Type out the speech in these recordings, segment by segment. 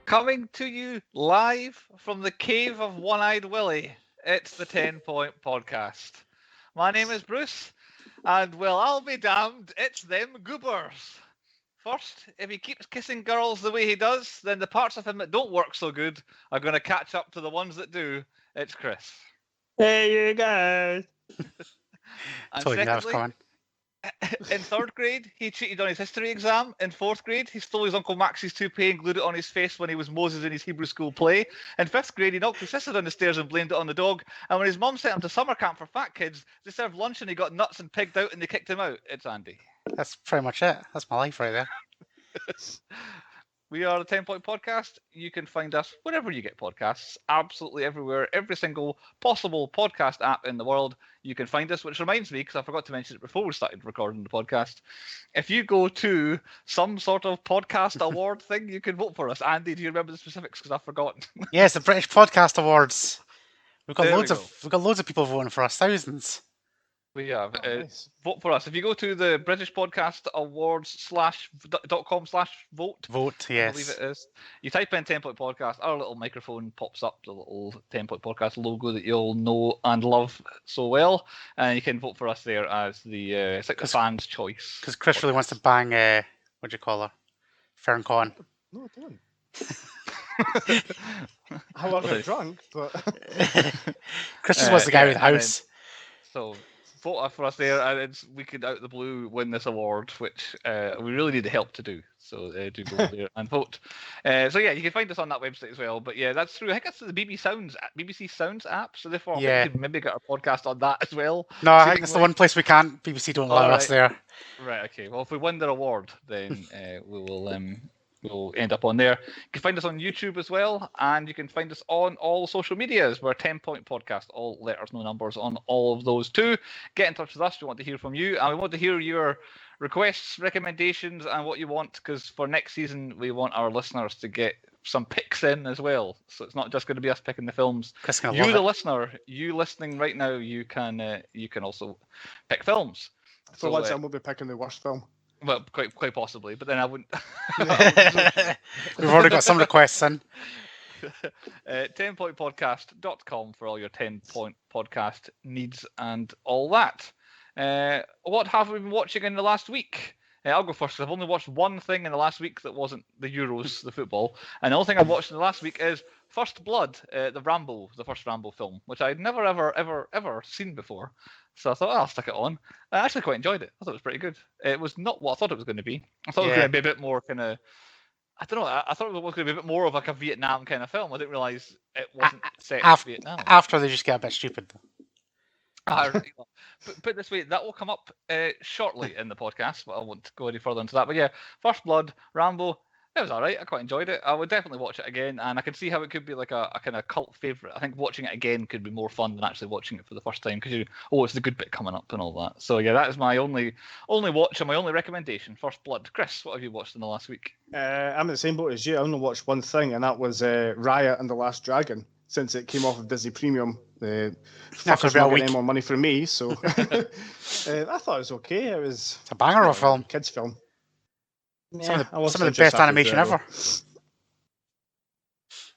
Coming to you live from the cave of One-Eyed Willie, it's the 10 Point Podcast. My name is Bruce, and well, I'll be damned, it's them goobers. First, if he keeps kissing girls the way he does, then the parts of him that don't work so good are going to catch up to the ones that do. It's Chris. Hey, you guys. And Totally knew that was secondly, coming. in third grade, he cheated on his history exam. In fourth grade, he stole his Uncle Max's toupee and glued it on his face when he was Moses in his Hebrew school play. In fifth grade, he knocked his sister down the stairs and blamed it on the dog. And when his mum sent him to summer camp for fat kids, they served lunch and he got nuts and pigged out and they kicked him out. It's Andy. That's pretty much it. That's my life right there. We are the 10 Point Podcast. You can find us wherever you get podcasts, absolutely everywhere, every single possible podcast app in the world. You can find us, which reminds me, because I forgot to mention it before we started recording the podcast. If you go to some sort of podcast award thing, you can vote for us. Andy, do you remember the specifics? Because I've forgotten. Yes, the British Podcast Awards. We've got There we loads of people voting for us, thousands. We have. Nice. Vote for us. If you go to the British Podcast Awards .com/vote. Vote, I yes. believe it is. You type in 10 Point Podcast, our little microphone pops up, the little 10 Point Podcast logo that you all know and love so well, and you can vote for us there as it's like the fans' choice. Because Chris really wants to bang, what do you call her? Fern Con. No, I don't. I wasn't drunk, but... Chris just wants to get out of the and house. So vote for us there, and we could out of the blue win this award, which we really need the help to do. So do go there and vote. So yeah, you can find us on that website as well. But yeah, that's through. I think that's the BBC Sounds app. So therefore, I think we could maybe get our podcast on that as well. No, I think that's the one place we can't. BBC don't allow us there. Right. Okay. Well, if we win their award, then we will. We'll end up on there. You can find us on YouTube as well, and you can find us on all social medias. We're 10 Point Podcast, all letters, no numbers on all of those too. Get in touch with us. We want to hear from you, and we want to hear your requests, recommendations, and what you want, because for next season, we want our listeners to get some picks in as well. So it's not just going to be us picking the films. You, the listener, you listening right now, you can also pick films. For once, I will be picking the worst film. Well, quite possibly, but then I wouldn't. We've already got some requests in. 10pointpodcast.com for all your 10 Point Podcast needs and all that. What have we been watching in the last week? I'll go first. I've only watched one thing in the last week that wasn't the Euros, the football. And the only thing I've watched in the last week is First Blood, the first Rambo film, which I'd never, ever seen before. So I thought, I'll stick it on. I actually quite enjoyed it. I thought it was pretty good. It was not what I thought it was going to be. I thought it was going to be a bit more kind of... I don't know. I thought it was going to be a bit more of like a Vietnam kind of film. I didn't realise it wasn't set in Vietnam. After they just get a bit stupid. Put it this way, that will come up shortly in the podcast, but I won't go any further into that. But yeah, First Blood, Rambo, it was all right. I quite enjoyed it. I would definitely watch it again, and I can see how it could be like a kind of cult favourite. I think watching it again could be more fun than actually watching it for the first time, because it's the good bit coming up and all that. So yeah, that is my only watch and my only recommendation, First Blood. Chris, what have you watched in the last week? I'm in the same boat as you. I only watched one thing, and that was Raya and the Last Dragon. Since it came off of Disney Premium, the fuckers not getting any more money from me, so I thought it was okay. It's a banger of a film. Kids film. Some of the best animation ever.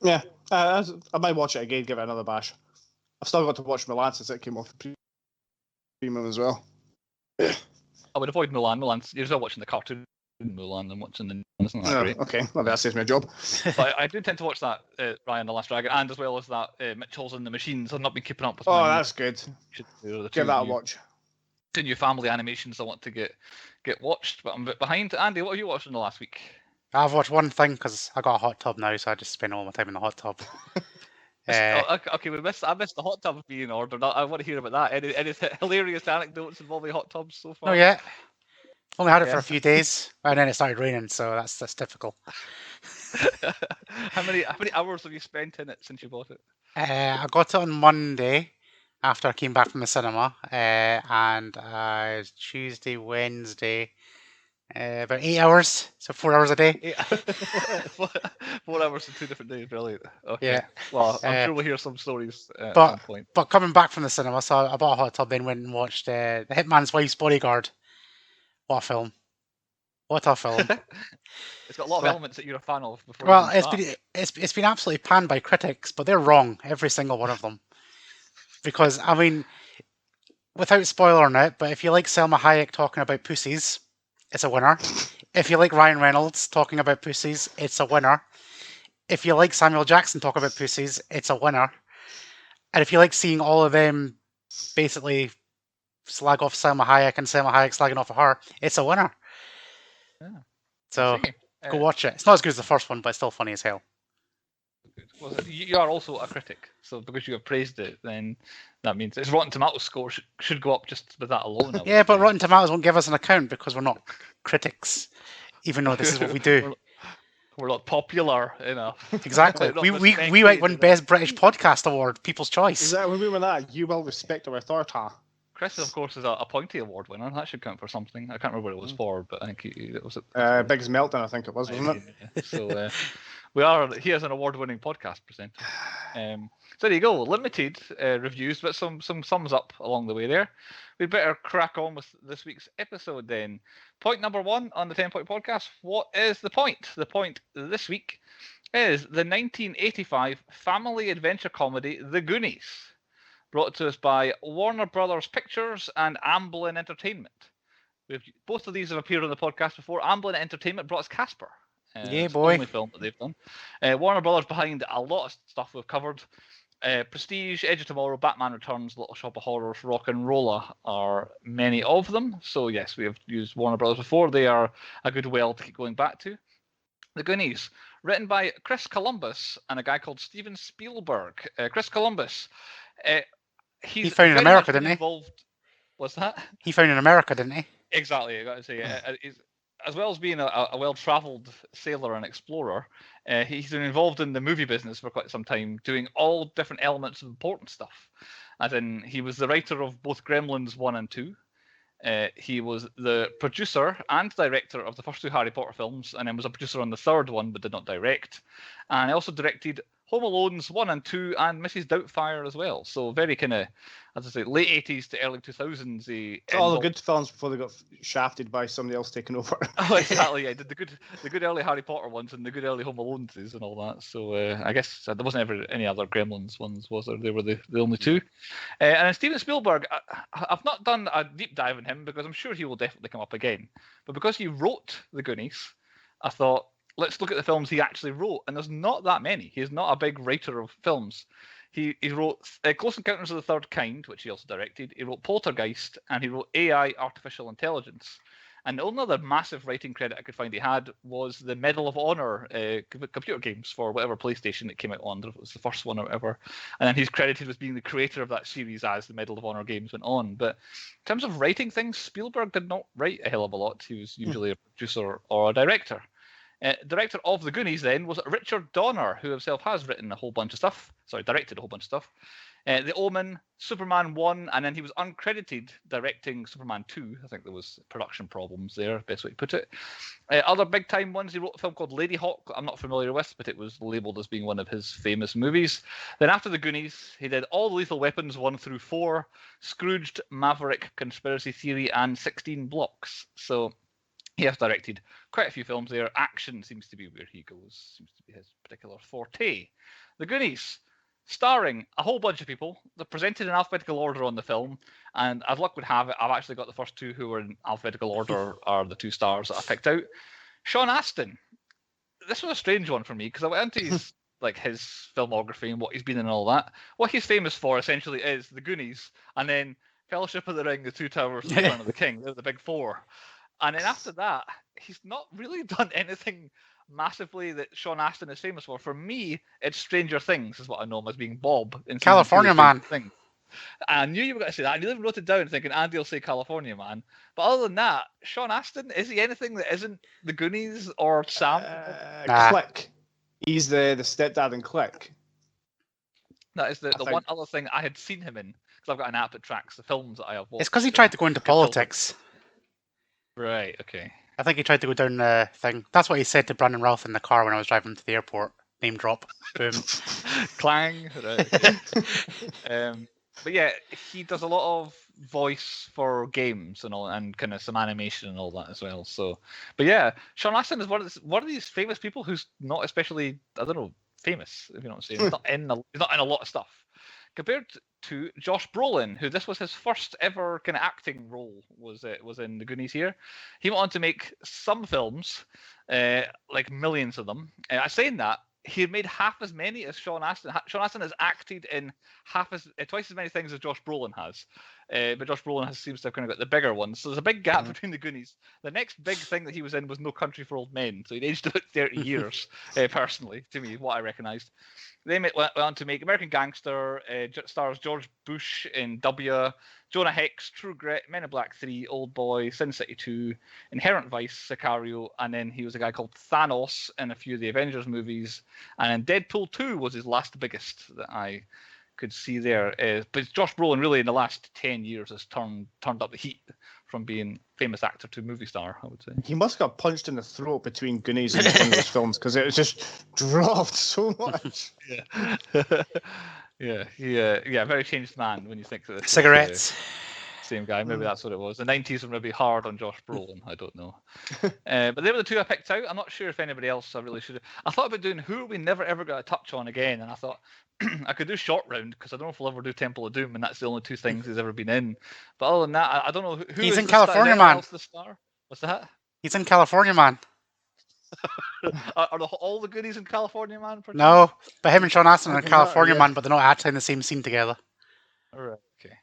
Yeah, I might watch it again, give it another bash. I've still got to watch Milan since it came off the Premium as well. I would avoid Milan. You're still watching the cartoon Mulan and watching the isn't that great? Okay, well that saves my job. But I do tend to watch that Ryan the Last Dragon, and as well as that Mitchell's and the Machines. I've not been keeping up with. Oh, that's good. Give that a watch. Two new family animations I want to get watched, but I'm a bit behind. Andy, what have you watched in the last week? I've watched one thing because I got a hot tub now, so I just spend all my time in the hot tub. Okay, I missed the hot tub being ordered. I want to hear about that. Any hilarious anecdotes involving hot tubs so far? Oh yeah. Only had it for a few days, and then it started raining, so that's typical. How many hours have you spent in it since you bought it? I got it on Monday after I came back from the cinema, and Tuesday, Wednesday, about 8 hours, so 4 hours a day. 4 hours in 2 different days, brilliant. Okay. Yeah. Well, I'm sure we'll hear some stories at some point. But coming back from the cinema, so I bought a hot tub, then went and watched The Hitman's Wife's Bodyguard. What a film. What a film! It's got a lot of Well- elements that you're a fan of. Before Well, you even it's been absolutely panned by critics, but they're wrong, every single one of them. Because I mean, without spoiling it, but if you like Selma Hayek talking about pussies, it's a winner. If you like Ryan Reynolds talking about pussies, it's a winner. If you like Samuel Jackson talking about pussies, it's a winner. And if you like seeing all of them basically slag off Selma Hayek and Selma Hayek slagging off of her, it's a winner. Yeah. So See. go watch it. It's not as good as the first one, but it's still funny as hell. Well, you are also a critic, so because you have praised it, then that means its Rotten Tomatoes score should go up just with that alone. I would Yeah, but say. Rotten Tomatoes won't give us an account because we're not critics, even though this is what we do. We're not popular enough. Exactly. Not we respected might win enough. Best British Podcast Award, People's Choice. Is that when we win that? You will respect our authority. Chris, of course, is a Pointy Award winner. That should count for something. I can't remember what it was for, but I think it was. Biggest Meltdown, I think it was, wasn't it? Yeah. So we are. He is an award-winning podcast presenter. So there you go. Limited reviews, but some thumbs up along the way there. We'd better crack on with this week's episode then. Point number 1 on the 10-point podcast. What is the point? The point this week is the 1985 family adventure comedy The Goonies, brought to us by Warner Brothers Pictures and Amblin Entertainment. Both of these have appeared on the podcast before. Amblin Entertainment brought us Casper. Yeah, it's boy. the only film that they've done. Warner Brothers behind a lot of stuff we've covered. Prestige, Edge of Tomorrow, Batman Returns, Little Shop of Horrors, Rock and Rolla are many of them. So yes, we have used Warner Brothers before. They are a good well to keep going back to. The Goonies, written by Chris Columbus and a guy called Steven Spielberg. Chris Columbus, He found in America, didn't he? Involved. What's that? He found in America, didn't he? Exactly, I got to say, as well as being a well-travelled sailor and explorer, he's been involved in the movie business for quite some time, doing all different elements of important stuff. As in, he was the writer of both Gremlins 1 and 2. He was the producer and director of the first 2 Harry Potter films, and then was a producer on the third one, but did not direct. And he also directed Home Alone's 1 and 2 and Mrs. Doubtfire as well. So very kind of, as I say, late 80s to early 2000s. All the good films before they got shafted by somebody else taking over. Oh, exactly. Yeah, did the good early Harry Potter ones and the good early Home Alone's and all that. So I guess there wasn't ever any other Gremlins ones, was there? They were the only 2. And then Steven Spielberg, I've not done a deep dive in him because I'm sure he will definitely come up again. But because he wrote The Goonies, I thought, let's look at the films he actually wrote, and there's not that many. He's not a big writer of films. He wrote Close Encounters of the Third Kind, which he also directed. He wrote Poltergeist, and he wrote AI, Artificial Intelligence. And the only other massive writing credit I could find he had was the Medal of Honor computer games for whatever PlayStation it came out on. It was the first one or whatever. And then he's credited with being the creator of that series as the Medal of Honor games went on. But in terms of writing things, Spielberg did not write a hell of a lot. He was usually a producer or a director. Director of The Goonies then was Richard Donner, who himself has written a whole bunch of stuff. Sorry, directed a whole bunch of stuff. The Omen, Superman 1, and then he was uncredited directing Superman 2. I think there was production problems there, best way to put it. Other big time ones, he wrote a film called Lady Hawk, I'm not familiar with, but it was labelled as being one of his famous movies. Then after The Goonies, he did all the Lethal Weapons 1 through 4, Scrooged, Maverick, Conspiracy Theory, and 16 Blocks. So he has directed quite a few films there. Action seems to be where he goes, seems to be his particular forte. The Goonies, starring a whole bunch of people. They're presented in alphabetical order on the film, and as luck would have it, I've actually got the first 2 who are in alphabetical order are the 2 stars that I picked out. Sean Astin. This was a strange one for me because I went into his his filmography and what he's been in and all that. What he's famous for essentially is The Goonies, and then Fellowship of the Ring, The Two Towers, and Return of the King. They're the big 4. And then after that, he's not really done anything massively that Sean Astin is famous for. For me, it's Stranger Things is what I know him as being Bob in California Man. Things. I knew you were going to say that. I even wrote it down thinking Andy will say California Man. But other than that, Sean Astin, is he anything that isn't The Goonies or Sam? Nah. Click. He's the stepdad in Click. That is the one other thing I had seen him in. Because I've got an app that tracks the films that I have watched. It's because he tried to go into politics. Right, okay. I think he tried to go down the thing. That's what he said to Brandon Routh in the car when I was driving him to the airport. Name drop. Boom. Clang. Right, okay. But yeah, he does a lot of voice for games and all, and kind of some animation and all that as well. So, but yeah, Sean Astin is one of these famous people who's not especially, I don't know, famous. If you know what I'm saying, he's not in a lot of stuff. Compared to Josh Brolin, who this was his first ever kind of acting role, was in the Goonies here. He went on to make some films, like millions of them. Saying that, he had made half as many as Sean Astin. Sean Astin has acted in twice as many things as Josh Brolin has. But Josh Brolin seems to have kind of got the bigger ones. So there's a big gap between the Goonies. The next big thing that he was in was No Country for Old Men. So he'd aged about 30 years, personally, to me, what I recognised. They went on to make American Gangster, stars George Bush in W, Jonah Hex, True Grit, Men in Black 3, Old Boy, Sin City 2, Inherent Vice, Sicario, and then he was a guy called Thanos in a few of the Avengers movies. And then Deadpool 2 was his last biggest that I could see there. But Josh Brolin really in the last 10 years has turned up the heat from being famous actor to movie star, I would say. He must have got punched in the throat between Goonies and one of those films because it was just dropped so much. Yeah, very changed man when you think of this. Cigarettes. Same guy, maybe that's what it was. The 90s were maybe hard on Josh Brolin, I don't know. But they were the two I picked out. I'm not sure if anybody else I really should have. I thought about doing who we never ever got a touch on again, and I thought I could do Short Round because I don't know if we'll ever do Temple of Doom, and that's the only two things he's ever been in. But other than that, I don't know who. He's is in the California, star? man. The star? What's that? He's in California, man. Are all the Goonies in California, man? No, but him and Sean Astin are in California, man, but they're not actually in the same scene together. All right, okay.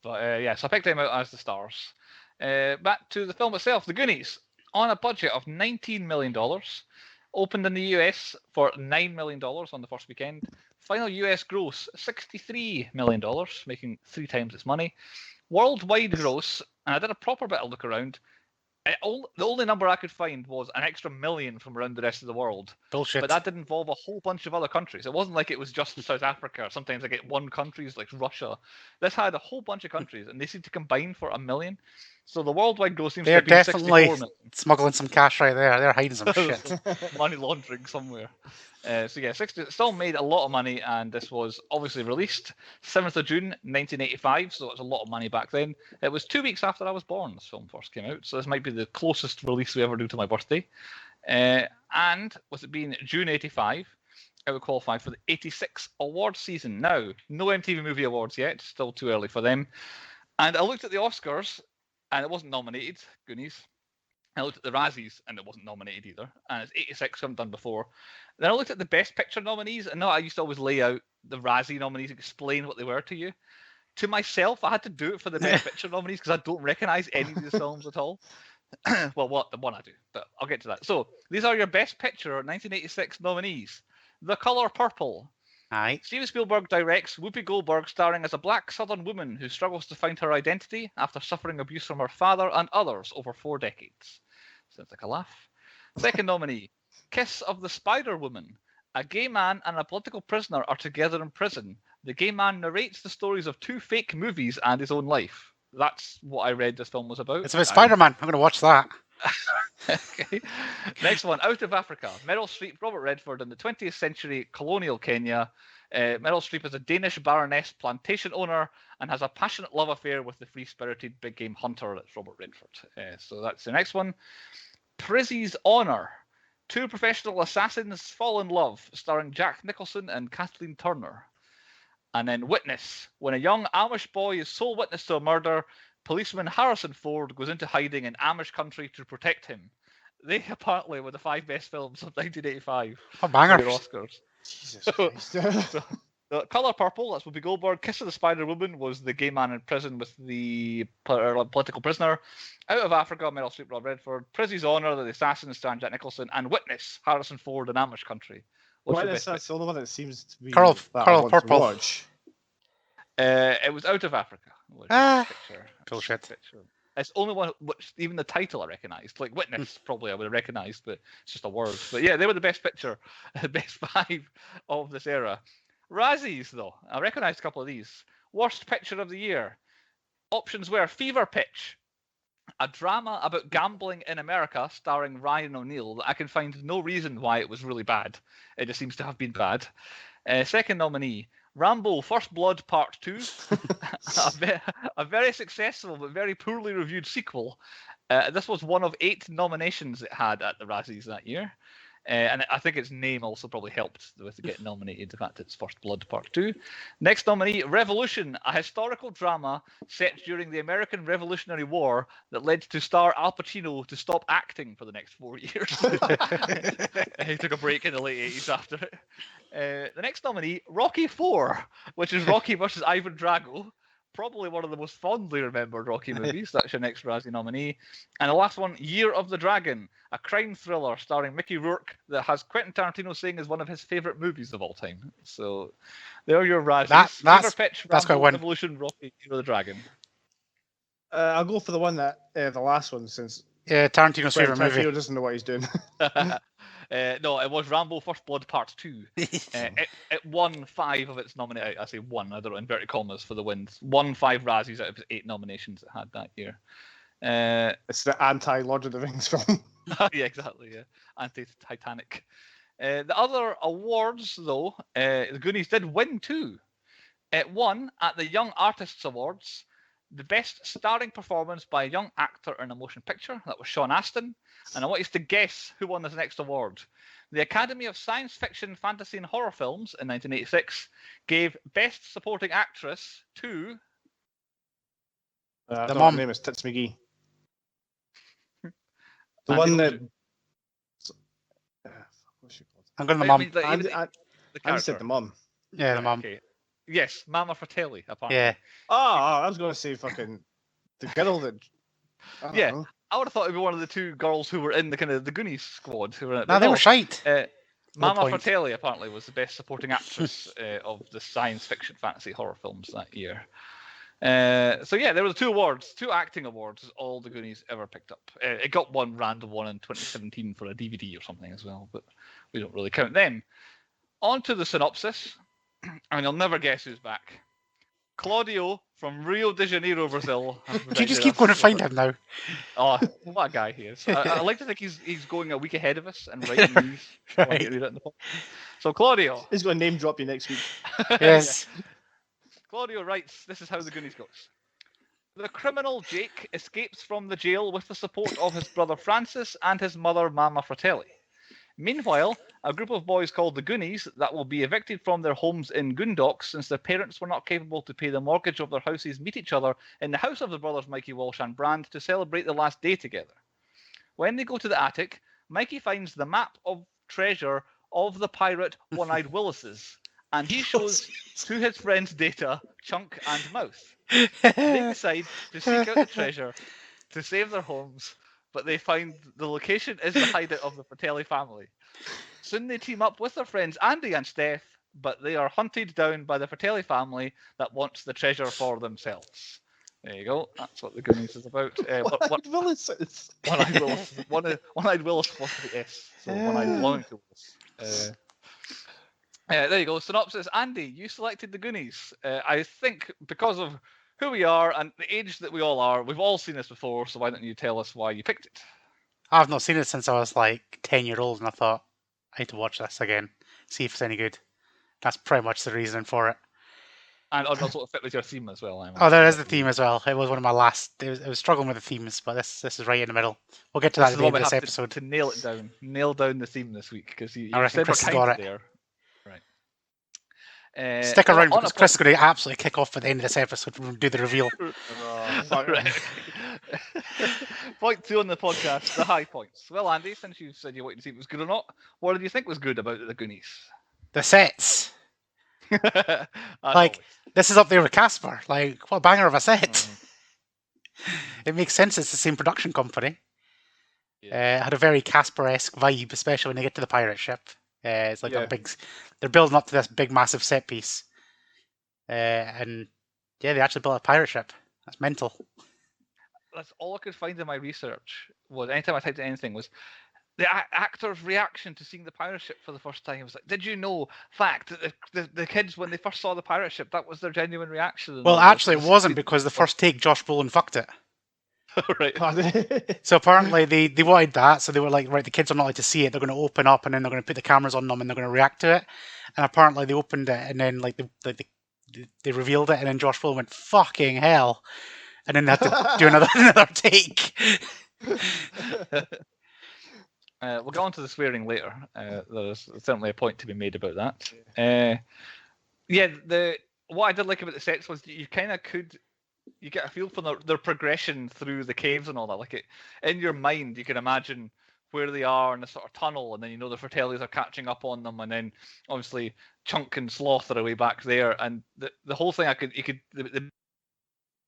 But yeah, so I picked them out as the stars. Back to the film itself, The Goonies, on a budget of $19 million, opened in the US for $9 million on the first weekend. Final US gross, $63 million, making 3 times its money. Worldwide gross, and I did a proper bit of look around, the only number I could find was an extra million from around the rest of the world. Bullshit. But that did involve a whole bunch of other countries. It wasn't like it was just South Africa. Sometimes I get one countries like Russia. This had a whole bunch of countries, and they seem to combine for $1 million. So the worldwide gross seems to have been 64 million. Smuggling some cash right there. They're hiding some shit. Money laundering somewhere. So yeah, still made a lot of money, and this was obviously released 7th of June 1985, so it's a lot of money back then. It was 2 weeks after I was born this film first came out, so this might be the closest release we ever do to my birthday. And with it being June 85, it would qualify for the 86 award season. Now, no MTV Movie Awards yet, still too early for them. And I looked at the Oscars, and it wasn't nominated, Goonies. I looked at the Razzies, and it wasn't nominated either. And it's 86, haven't done before. Then I looked at the Best Picture nominees, and I used to always lay out the Razzie nominees, explain what they were to you. To myself, I had to do it for the Best Picture nominees because I don't recognise any of these films at all. Well, the one I do, but I'll get to that. So these are your Best Picture 1986 nominees. The Color Purple. Aye. Steven Spielberg directs Whoopi Goldberg starring as a black Southern woman who struggles to find her identity after suffering abuse from her father and others over 4 decades. Sounds like a laugh. Second nominee, Kiss of the Spider Woman. A gay man and a political prisoner are together in prison. The gay man narrates the stories of 2 fake movies and his own life. That's what I read this film was about. It's about Spider-Man. I'm going to watch that. Okay. Next one, Out of Africa. Meryl Streep, Robert Redford in the 20th century colonial Kenya. Meryl Streep is a Danish baroness plantation owner and has a passionate love affair with the free-spirited big game hunter. That's Robert Redford. So that's the next one. Prizzy's Honor. 2 professional assassins fall in love, starring Jack Nicholson and Kathleen Turner. And then Witness. When a young Amish boy is sole witness to a murder, policeman Harrison Ford goes into hiding in Amish country to protect him. They apparently were the 5 best films of 1985. Oh, banger. Oscars. Jesus Christ. So, the Color Purple, that's Whoopi Goldberg. Kiss of the Spider Woman was the gay man in prison with the political prisoner. Out of Africa, Meryl Streep, Rob Redford. Prizzy's Honor, the assassin, starring Jack Nicholson. And Witness, Harrison Ford in Amish country. That's the only one that seems to be Color Purple. It was Out of Africa. Bullshit. It's the only one, which even the title I recognised. Like Witness, probably I would have recognised, but it's just a word. But yeah, they were the best picture, the best 5 of this era. Razzies, though, I recognised a couple of these. Worst Picture of the Year. Options were Fever Pitch, a drama about gambling in America starring Ryan O'Neal. I can find no reason why it was really bad. It just seems to have been bad. Second nominee, Rambo: First Blood Part 2, a very successful but very poorly reviewed sequel. This was one of 8 nominations it had at the Razzies that year. And I think its name also probably helped with getting nominated, the fact it's First Blood Part 2. Next nominee, Revolution, a historical drama set during the American Revolutionary War that led to star Al Pacino to stop acting for the next 4 years. He took a break in the late 80s after it. The next nominee, Rocky IV, which is Rocky versus Ivan Drago. Probably one of the most fondly remembered Rocky movies. That's your next Razzie nominee. And the last one, Year of the Dragon, a crime thriller starring Mickey Rourke that has Quentin Tarantino saying is one of his favourite movies of all time. So there are your Razzies. That's Pitch, quite Rambo, one. Revolution, Rocky, Year of the Dragon. I'll go for the one that the last one, since Yeah, Tarantino's favourite movie. Tarantino doesn't know what he's doing. No, it was Rambo: First Blood Part 2. It won 5 of its nominations. I say won, I don't know, inverted commas for the wins. Won 5 Razzies out of its 8 nominations it had that year. It's the anti-Lord of the Rings film. Yeah, exactly. Yeah, anti-Titanic. The other awards, though, the Goonies did win 2. It won at the Young Artists Awards the best starring performance by a young actor in a motion picture. That was Sean Astin. And I want you to guess who won this next award. The Academy of Science Fiction, Fantasy and Horror Films in 1986 gave Best Supporting Actress to... The Her mum. name is Tits McGee. The Andy, one what that... was it? What's she called? I'm going to the I mum. mean, like, even I the said character. the mum. Yeah, the mum. Okay. Yes, Mama Fratelli, apparently. Yeah. Oh, I was going to say fucking the girl that... I don't Yeah. know. I would have thought it'd be one of the 2 girls who were in the kind of the Goonies squad who were in it. No, but they were shite. Mama point. Fratelli apparently was the best supporting actress of the science fiction fantasy horror films that year. So yeah, there were the 2 awards, 2 acting awards, all the Goonies ever picked up. It got one random one in 2017 for a DVD or something as well, but we don't really count them. On to the synopsis, and you'll never guess who's back. Claudio from Rio de Janeiro, Brazil. Do you just keep going to find him now? Oh, what a guy he is. I like to think he's going a week ahead of us and writing these. Right. Read it in the book. So Claudio. He's going to name drop you next week. Yes. Claudio writes, this is how the Goonies goes. The criminal Jake escapes from the jail with the support of his brother Francis and his mother Mama Fratelli. Meanwhile, a group of boys called the Goonies that will be evicted from their homes in Goondocks since their parents were not capable to pay the mortgage of their houses meet each other in the house of the brothers Mikey Walsh and Brand to celebrate the last day together. When they go to the attic, Mikey finds the map of treasure of the pirate One-Eyed Willis's, and he shows to his friends Data, Chunk and Mouth. They decide to seek out the treasure to save their homes, but they find the location is the hideout of the Fratelli family. Soon they team up with their friends Andy and Steph, but they are hunted down by the Fratelli family that wants the treasure for themselves. There you go. That's what the Goonies is about. One-Eyed Willis is. One-Eyed Willis. One-Eyed Willis was the S. So One-Eyed belonging to Willis. There you go. Synopsis. Andy, you selected the Goonies. I think because of who we are and the age that we all are, we've all seen this before, so why don't you tell us why you picked it? I've not seen it since I was like 10-year-old, and I thought I need to watch this again, see if it's any good. That's pretty much the reason for it. And also it fit with your theme as well. Oh, there is the theme as well. It was one of my last. It was struggling with the themes, but this is right in the middle. We'll get to that at the end of this episode. To nail it down, nail down the theme this week because you I reckon said Chris has we're got kind it. there. Right. Stick around on because Chris is going to absolutely kick off at the end of this episode when we do the reveal. Right. Point 2 on the podcast, the high points. Well, Andy, since you said you wanted to see if it was good or not, what did you think was good about the Goonies? The sets. As Like, this is up there with Casper. Like, what a banger of a set. Mm-hmm. It makes sense. It's the same production company. Yeah. It had a very Casper-esque vibe, especially when they get to the pirate ship. It's like Yeah. a big. They're building up to this big, massive set piece. And yeah, they actually built a pirate ship. That's mental. That's all I could find in my research. Was anytime I typed in anything was the actor's reaction to seeing the pirate ship for the first time. It was like, did you know? Fact that the kids when they first saw the pirate ship, that was their genuine reaction. Well, actually, it wasn't because the first take, Josh Brolin fucked it. Right. So apparently they wanted that, so they were like, right, the kids are not allowed to see it. They're going to open up, and then they're going to put the cameras on them, and they're going to react to it. And apparently they opened it, and then like they revealed it, and then Josh Brolin went, "Fucking hell!" And then they had to do another take. We'll get on to the swearing later. There's certainly a point to be made about that. What I did like about the sets was you kind of you get a feel for their progression through the caves and all that. Like in your mind, you can imagine where they are in a sort of tunnel, and then the Fratellis are catching up on them, and then obviously Chunk and Sloth are way back there, and the whole thing they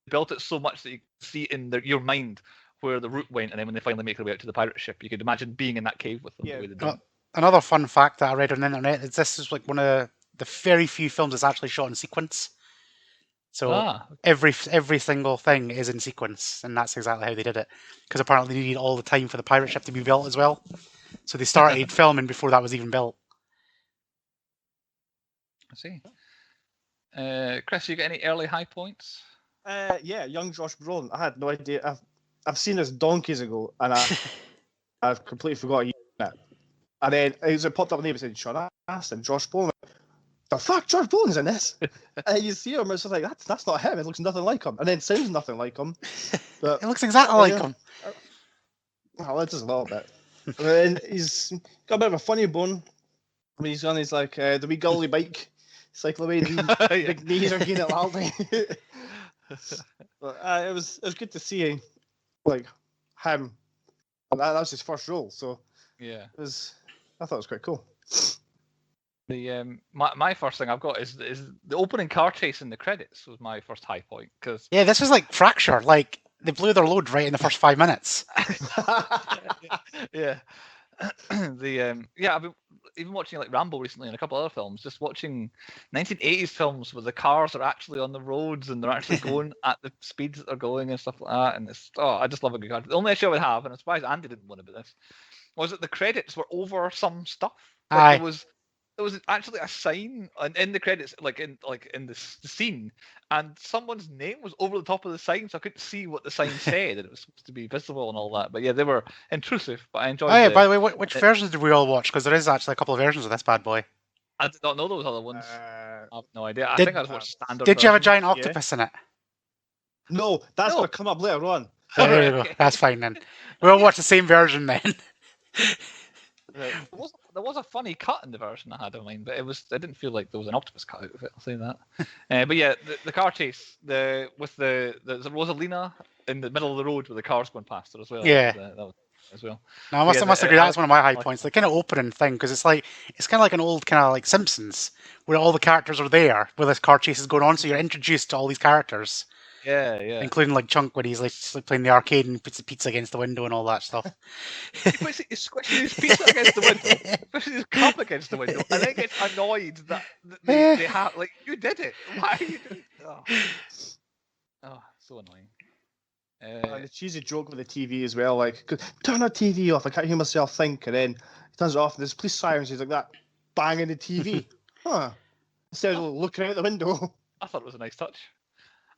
built it so much that you could see in your mind where the route went, and then when they finally make their way out to the pirate ship, you could imagine being in that cave with them. Yeah. The way they did. Another fun fact that I read on the internet is this is like one of the very few films that's actually shot in sequence. So every single thing is in sequence, and that's exactly how they did it. Because apparently they needed all the time for the pirate ship to be built as well. So they started filming before that was even built. I see. Chris, you got any early high points? Yeah, young Josh Brolin. I had no idea. I've seen this donkeys ago, and I've completely forgotten it. And then it popped up on the name and said Sean Astin, Josh Brolin. The fuck, Josh Brolin's in this. And you see him, it's just like that's not him. It looks nothing like him, and then sounds nothing like him. But it looks exactly like him. Well, it's just a little bit. And then he's got a bit of a funny bone when he's on his like the wee gully bike, cycle away. Big knees are getting it loudly. But it was good to see like him. And that was his first role, so yeah, I thought it was quite cool. The my first thing I've got is the opening car chase in the credits was my first high point because this was like Fracture, like they blew their load right in the first 5 minutes. Yeah. I've been even watching like Rambo recently and a couple other films, just watching 1980s films where the cars are actually on the roads and they're actually going at the speeds that they're going and stuff like that, and I just love a good car. The only issue I would have, and I'm surprised Andy didn't want about this, was that the credits were over some stuff. Like, there was actually a sign in the credits, like in the scene, and someone's name was over the top of the sign, so I couldn't see what the sign said, and it was supposed to be visible and all that. But yeah, they were intrusive, but I enjoyed. By the way, which versions did we all watch? Because there is actually a couple of versions of this bad boy. I did not know those other ones. I have no idea. I think I just watched standard. Did you have a giant octopus in it? No, that's going to come up later on. There you go. That's fine then. We'll watch the same version then. There was a funny cut in the version I had in mind, but I didn't feel like there was an octopus cut out of it. I'll say that. But yeah, the car chase, with the Rosalina in the middle of the road with the cars going past her as well. Yeah. That was as well. No, I must agree. That's one of my high points. The kind of opening thing, because it's kind of like an old kind of like Simpsons, where all the characters are there, where this car chase is going on. So you're introduced to all these characters. Yeah. Including like Chunk when he's like playing the arcade and puts the pizza against the window and all that stuff. He squishes his pizza against the window, squishes his cup against the window, and then gets annoyed that they have like, you did it. Why are you doing it? Oh, so annoying. And the cheesy joke with the TV as well, like, turn the TV off, I can't hear myself think, and then he turns it off, and there's police sirens, he's like that, banging the TV. Instead of looking out the window. I thought it was a nice touch.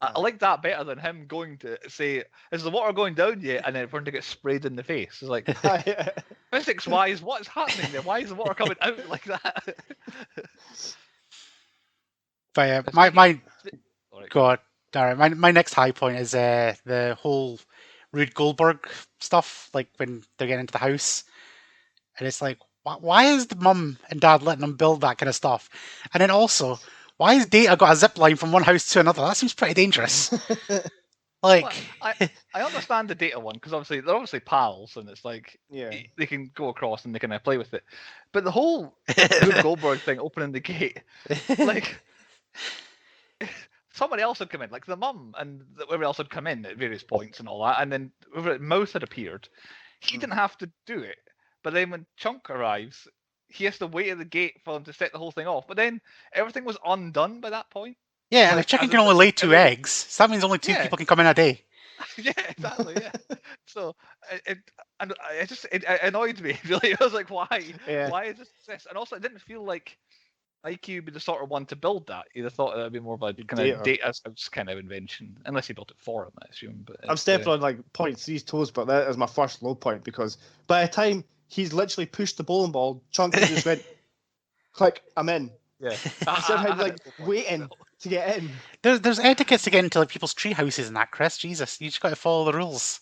I like that better than him going to say, is the water going down yet? And then for him to get sprayed in the face. It's like, physics-wise, what's happening there? Why is the water coming out like that? But my next high point is the whole Rube Goldberg stuff, like when they're getting into the house. And it's like, why is the mum and dad letting them build that kind of stuff? And then also, why has Data got a zip line from one house to another? That seems pretty dangerous. Like, well, I understand the Data one, because they're obviously pals, and it's like, they can go across and they can play with it. But the whole Rube Goldberg thing, opening the gate, like, somebody else had come in, like the mum and whoever else had come in at various points and all that, and then whoever Mouse had appeared. He didn't have to do it, but then when Chunk arrives, he has to wait at the gate for him to set the whole thing off. But then everything was undone by that point. Yeah, and a chicken can only lay 2 eggs. So that means only 2 people can come in a day. Yeah, exactly. Yeah. So it annoyed me really. I was like, why? Yeah. Why is this? And also, it didn't feel like IQ would be the sort of one to build that. You'd have thought it would be more of a kind of data kind of invention, unless he built it for him, I assume. But I'm stepping on like 0.3's toes, but that is my first low point because by the time he's literally pushed the bowling ball, Chunk just went, click, I'm in. Yeah. Instead of like waiting to get in. There's etiquettes to get into like people's tree houses and that, Chris. Jesus, you just got to follow the rules.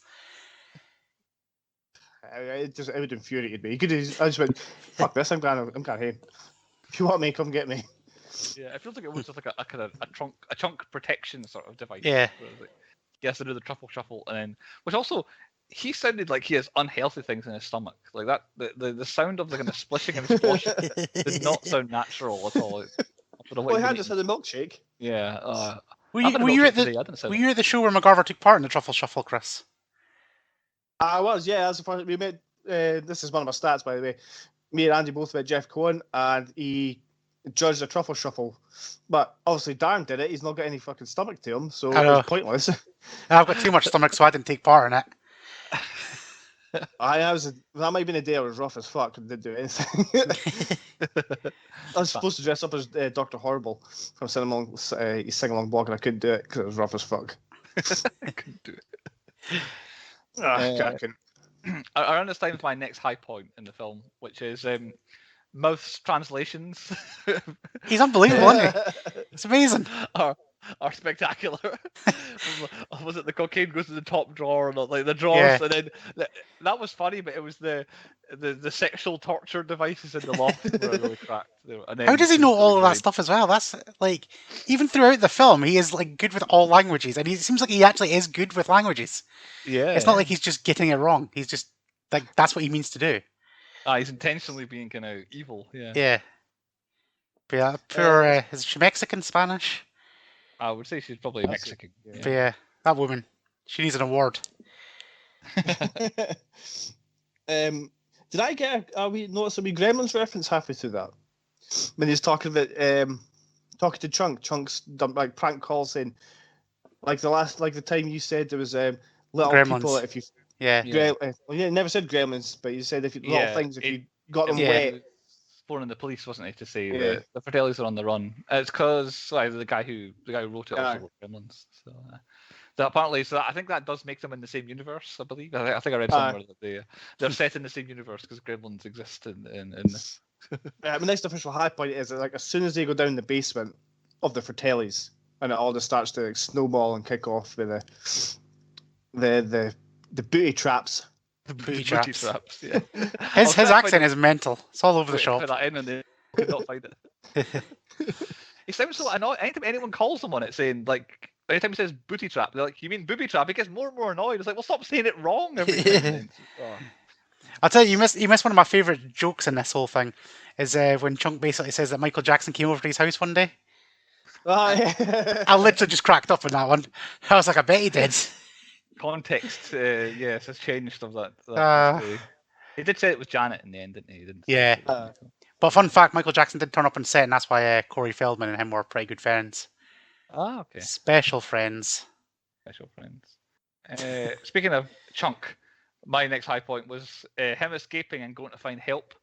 It would infuriate me. I just went, fuck this, I'm going home. If you want me, come get me. Yeah, it feels like it was just like a kind of a chunk protection sort of device. Yeah. Like, he has to do the truffle shuffle, and then which also he sounded like he has unhealthy things in his stomach. Like that, the sound of the kind of splishing and splashing did not sound natural at all. Well, he had just had a milkshake. Yeah. Were you at the show where MacGyver took part in the truffle shuffle, Chris? I was, yeah. That's the first we met. This is one of my stats, by the way. Me and Andy both met Jeff Cohen, and he judged the truffle shuffle. But obviously, Darren did it. He's not got any fucking stomach to him, so it was pointless. I've got too much stomach, so I didn't take part in it. That might have been a day I was rough as fuck and didn't do anything. I was supposed to dress up as Dr. Horrible from his sing-along blog, and I couldn't do it because it was rough as fuck. I couldn't do it. I couldn't. Around this time is my next high point in the film, which is Mouth's translations. He's unbelievable, isn't he? It's amazing. Are spectacular. Was it the cocaine goes to the top drawer and like the drawers, and then that was funny, but it was the sexual torture devices in the loft that were really cracked. How does he know all of that stuff as well? That's like even throughout the film, he is like good with all languages, and he seems like he actually is good with languages. Yeah, it's not like he's just getting it wrong. He's just like that's what he means to do. He's intentionally being kind of evil. Yeah. Yeah. But yeah, poor is she Mexican, Spanish? I would say she's probably Mexican. But yeah, that woman, she needs an award. Did I get a wee Gremlins reference halfway through that? When he's talking about talking to Chunk's done like prank calls saying like the time you said there was little Gremlins. people that if you never said Gremlins, but you said if you little things if you got them wet. Phoning the police, wasn't he, to say the Fratellis are on the run? It's because the guy who wrote it also wrote Gremlins. So that apparently, I think that does make them in the same universe. I believe. I think I read somewhere that they're set in the same universe because Gremlins exist in this. My next official high point is that, like, as soon as they go down the basement of the Fratellis, and it all just starts to like, snowball and kick off with the booty traps. The booty traps. Yeah. His accent is mental. It's all over the shop. Put that in and they could not find it. He sounds so annoyed. Anytime anyone calls him on it, saying like, anytime he says booty trap, they're like, "You mean booby trap?" He gets more and more annoyed. It's like, well, stop saying it wrong every time. I'll tell you, you missed one of my favourite jokes in this whole thing. Is when Chunk basically says that Michael Jackson came over to his house one day. I literally just cracked up on that one. I was like, I bet he did. Context, yes, has changed of that. He did say it was Janet in the end, didn't he? But fun fact, Michael Jackson did turn up on set, and that's why Corey Feldman and him were pretty good friends. Ah, okay. Special friends. Speaking of Chunk, my next high point was him escaping and going to find help,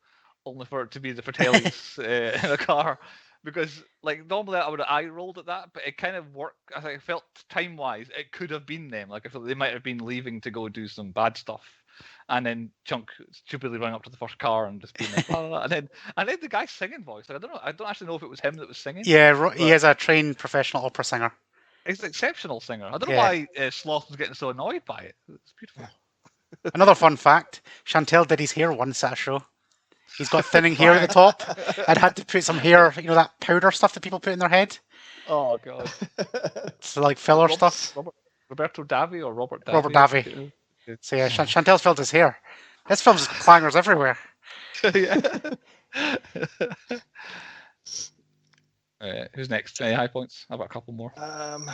only for it to be the Fratellis in a car. Because like normally I would have eye rolled at that, but it kind of worked. I felt time wise it could have been them. Like I felt they might have been leaving to go do some bad stuff, and then Chunk stupidly running up to the first car and just being like, blah, blah, blah. and then the guy's singing voice. Like I don't actually know if it was him that was singing. Yeah, he is a trained professional opera singer. He's an exceptional singer. I don't know why Sloth was getting so annoyed by it. It's beautiful. Another fun fact: Chantel did his hair once at a show. He's got thinning hair at the top and had to put some hair, that powder stuff that people put in their head. Oh, God. So, like, filler stuff. Roberto Davi or Robert Davi? Robert Davi. So, yeah, Chantel's filled his hair. This film's clangers everywhere. Who's next? Any high points? I've got a couple more. I'm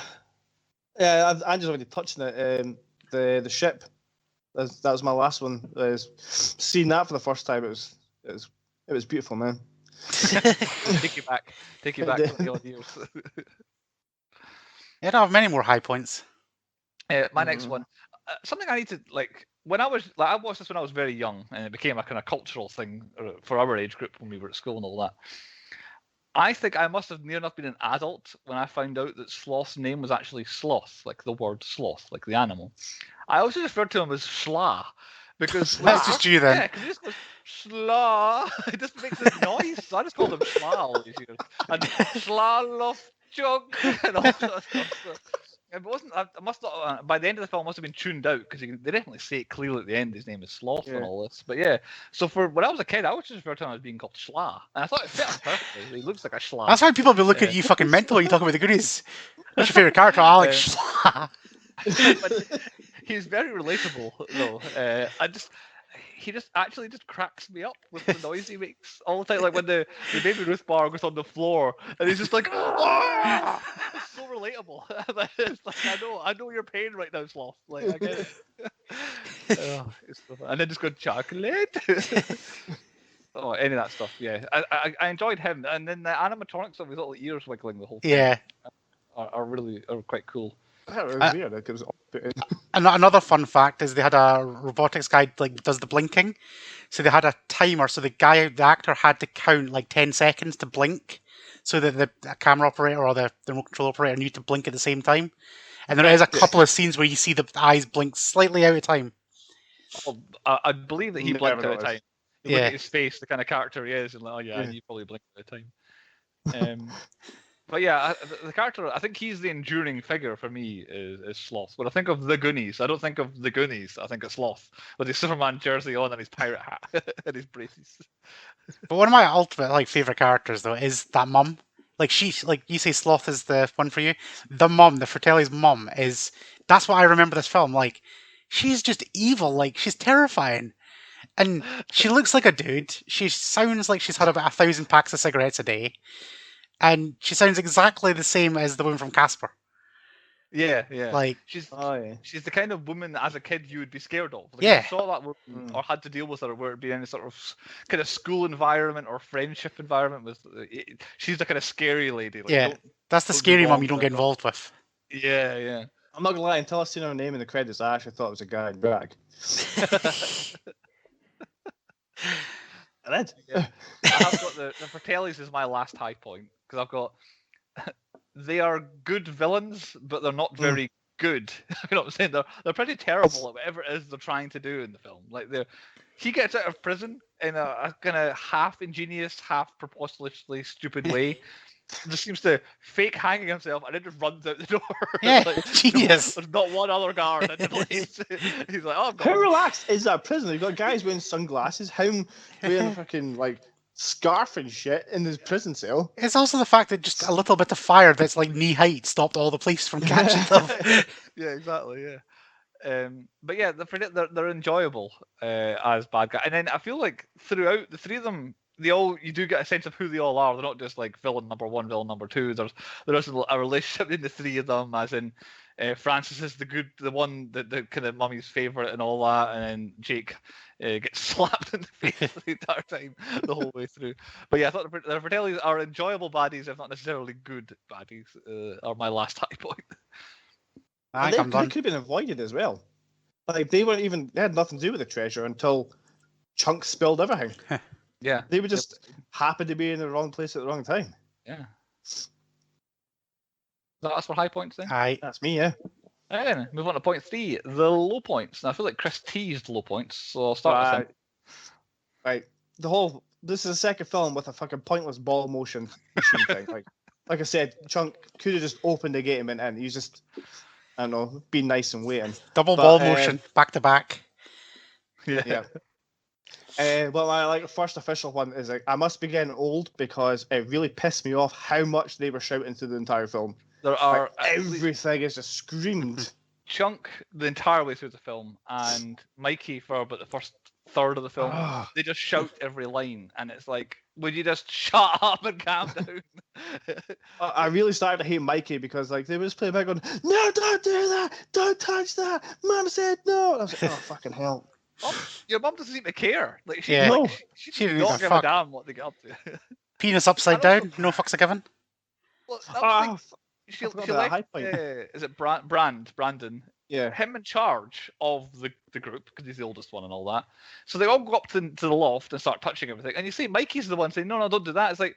just already touching it. The ship. That was my last one. Seeing that for the first time, it was beautiful, man. Take you back to the old years. I don't have many more high points. My next one, something I need to I watched this when I was very young, and it became a kind of cultural thing for our age group when we were at school and all that. I think I must have near enough been an adult when I found out that Sloth's name was actually Sloth, like the word sloth, like the animal. I always referred to him as Shla, because That's just you then. Yeah, because he just goes Shla. It just makes this noise. So I just called him Shla all these years. And Shla loves junk and all that stuff. So, it wasn't. I must not. By the end of the film, I must have been tuned out because they definitely say it clearly at the end. His name is Sloth and all this. But yeah, so for when I was a kid, I always just referred to him as being called Shla, and I thought it fit him perfectly. He looks like a Shla. That's why people be looking at you fucking mental when you talk about the Goonies. What's your favourite character? Alex. But he's very relatable though. He just actually just cracks me up with the noise he makes all the time. Like when the Baby Ruth bar goes on the floor and he's just like, "Ah!" It's so relatable. It's like I know your pain right now, Sloth. Like I get it. It's so fun. And then just go chocolate. Oh, any of that stuff. Yeah, I enjoyed him, and then the animatronics of his little ears wiggling the whole time. Yeah. Are quite cool. That was weird. It was Another fun fact is they had a robotics guy like does the blinking, so they had a timer. So the actor had to count like 10 seconds to blink, so that the camera operator or the remote control operator knew to blink at the same time. And there is a couple of scenes where you see the eyes blink slightly out of time. Well, I believe that he blinked out of time. You look at his face, the kind of character he is, and like, you probably blinked out of time. But yeah, the character, I think he's the enduring figure for me is Sloth. When I think of the Goonies, I don't think of the Goonies. I think of Sloth with his Superman jersey on and his pirate hat and his braces. But one of my ultimate favorite characters though is that mum. Like you say Sloth is the one for you. The mum, the Fratelli's mum that's what I remember this film. Like she's just evil. Like she's terrifying. And she looks like a dude. She sounds like she's had about 1,000 packs of cigarettes a day. And she sounds exactly the same as the woman from Casper. Yeah. Like she's the kind of woman that as a kid you would be scared of. Like, yeah. if you saw that woman or had to deal with her, where it'd be in a sort of kind of school environment or friendship environment with. She's the kind of scary lady. Like, yeah, that's the scary mum you don't get involved with. Yeah. I'm not gonna lie. Until I seen her name in the credits, I actually thought it was a guy in drag. I did. Yeah. I have got the Fratellis is my last high point because I've got they are good villains, but they're not very good. You know what I'm saying? They're pretty terrible at whatever it is they're trying to do in the film. Like he gets out of prison in a kind of half ingenious, half preposterously stupid way. Just seems to fake hanging himself and then just runs out the door. Yeah, like, genius. There's not one other guard in the place. He's like, oh, how relaxed is that prison? You've got guys wearing sunglasses, him wearing a fucking scarf and shit in his prison cell. It's also the fact that just a little bit of fire that's like knee height stopped all the police from catching them. Yeah, exactly. Yeah. But yeah, they're enjoyable as bad guys, and then I feel like throughout the three of them, you do get a sense of who they all are. They're not just like villain number one, villain number two. There is a relationship in the three of them, as in Francis is the one the kind of mummy's favorite and all that, and then Jake gets slapped in the face the entire time, the whole way through. But yeah, I thought the Fratellis are enjoyable baddies, if not necessarily good baddies. Are my last high point. They could have been avoided as well. Like they had nothing to do with the treasure until Chunk spilled everything. Yeah, they were just happened to be in the wrong place at the wrong time. Yeah. That's for high points then? Aye. That's me, yeah. Then move on to point 3, the low points. Now I feel like Chris teased low points, so I'll start with him. Right. This is the second film with a fucking pointless ball motion machine thing. Like I said, Chunk could have just opened the gate and went in. He's just, I don't know, being nice and waiting. Double ball motion, back to back. Yeah. Well, my first official one is I must be getting old because it really pissed me off how much they were shouting through the entire film. There are everything is just screamed. Chunk the entire way through the film, and Mikey for about the first third of the film. They just shout every line, and it's like, would you just shut up and calm down? I really started to hate Mikey because they were just playing back going, no, don't do that, don't touch that. Mum said no. And I was like, oh fucking hell. Your mum doesn't seem to care. Like she didn't not give a damn what they get up to. Penis upside down, no fucks are given. Well, she left, is it Brandon? Yeah. Him in charge of the group because he's the oldest one and all that. So they all go up to the loft and start touching everything. And you see Mikey's the one saying, no, don't do that. It's like,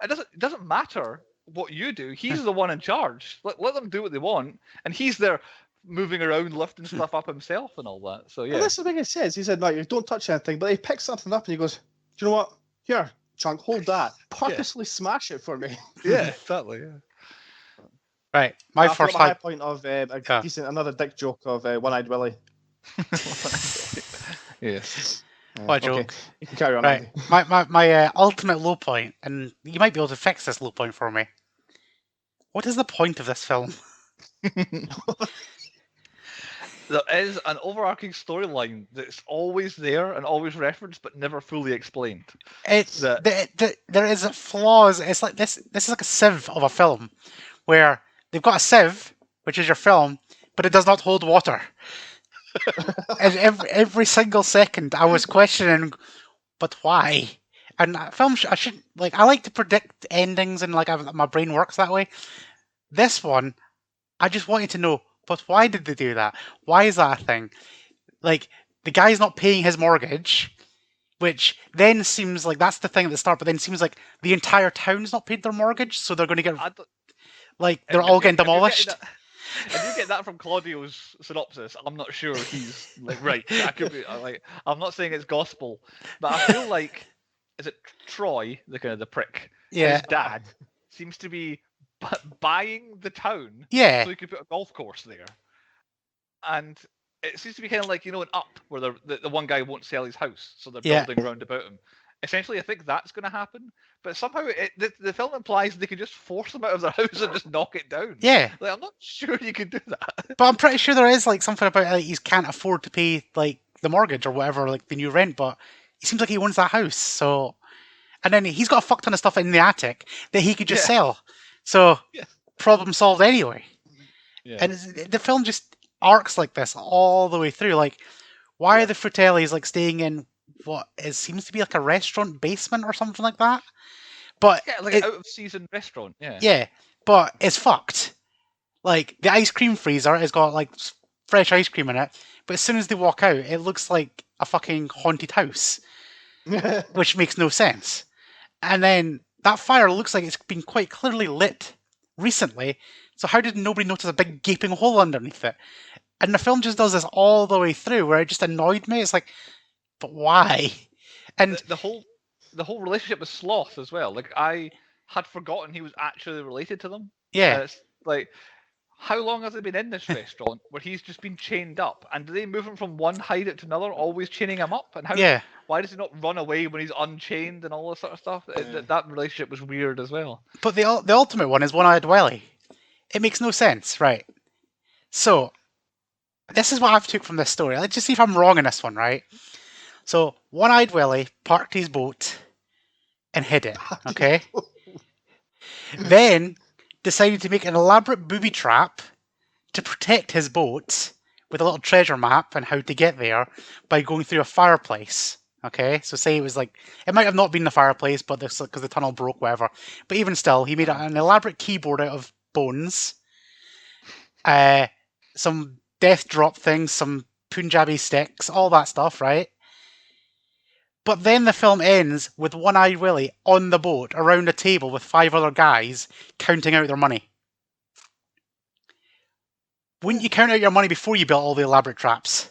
it doesn't matter what you do. He's the one in charge. Let them do what they want, and he's there moving around, lifting stuff up himself and all that. So And yeah, that's the thing he says. He said, "No, you don't touch anything." But he picks something up and he goes, "Do you know what? Here, Chunk, hold that. Purposely smash it for me." yeah, exactly. Yeah. Right, my I first forgot high. point of a Yeah. decent another dick joke of One-Eyed Willie. Yes. What a Okay, joke. you can carry on. Right, Andy. my ultimate low point, and you might be able to fix this low point for me. What is the point of this film? There is an overarching storyline that's always there and always referenced, but never fully explained. It's That- there is flaws. It's like this. This is like a sieve of a film, where they've got a sieve, which is your film, but it does not hold water. And every single second, I was questioning, but why? And film, I shouldn't like. I like to predict endings, and like my brain works that way. This one, I just wanted to know, but why did they do that? Why is that a thing? Like the guy's not paying his mortgage, which then seems like that's the thing at the start, but then seems like the entire town's not paid their mortgage, so they're going to get I don't- like they're if all you- getting if you're demolished. If you get that from Claudio's synopsis, I'm not sure he's like right. I could be like, I'm not saying it's gospel, but I feel like is it Troy, the kind of the prick? Yeah, His dad seems to be buying the town yeah, so he could put a golf course there, and it seems to be kind of like an Up where the one guy won't sell his house, so they're Yeah. building round about him. Essentially, I think that's going to happen, but somehow the film implies they can just force them out of their house and just knock it down. yeah. Like, I'm not sure you can do that. But I'm pretty sure there is like something about like he can't afford to pay like the mortgage or whatever, like the new rent. But it seems like he owns that house, so and then he's got a fuck ton of stuff in the attic that he could just Yeah. sell. So Yeah. problem solved anyway. Yeah. And the film just arcs like this all the way through. Like, why are the Fratellis like staying in what seems to be like a restaurant basement or something like that? But Yeah, like an out of season restaurant. Yeah. yeah, but it's fucked. Like the ice cream freezer has got like fresh ice cream in it, but as soon as they walk out, it looks like a fucking haunted house, which makes no sense. And then that fire looks like it's been quite clearly lit recently. So how did nobody notice a big gaping hole underneath it? And the film just does this all the way through, where it just annoyed me. It's like, but why? And The whole relationship with Sloth as well. Like I had forgotten he was actually related to them. yeah, It's like, how long has he been in this restaurant where he's just been chained up? And do they move him from one hideout to another, always chaining him up? And how? yeah. Why does he not run away when he's unchained and all this sort of stuff? That relationship was weird as well. But the ultimate one is One-Eyed Willie. It makes no sense, right? So, this is what I've took from this story. Let's just see if I'm wrong in this one, right? So, One-Eyed Willie parked his boat and hid it, okay? Then decided to make an elaborate booby trap to protect his boat with a little treasure map and how to get there by going through a fireplace. Okay, so say it was like it might have not been the fireplace, but this because the tunnel broke, whatever. But even still, he made an elaborate keyboard out of bones, some death drop things, some Punjabi sticks, all that stuff, right? But then the film ends with One-Eyed Willie on the boat around a table with 5 other guys counting out their money. Wouldn't you count out your money before you built all the elaborate traps?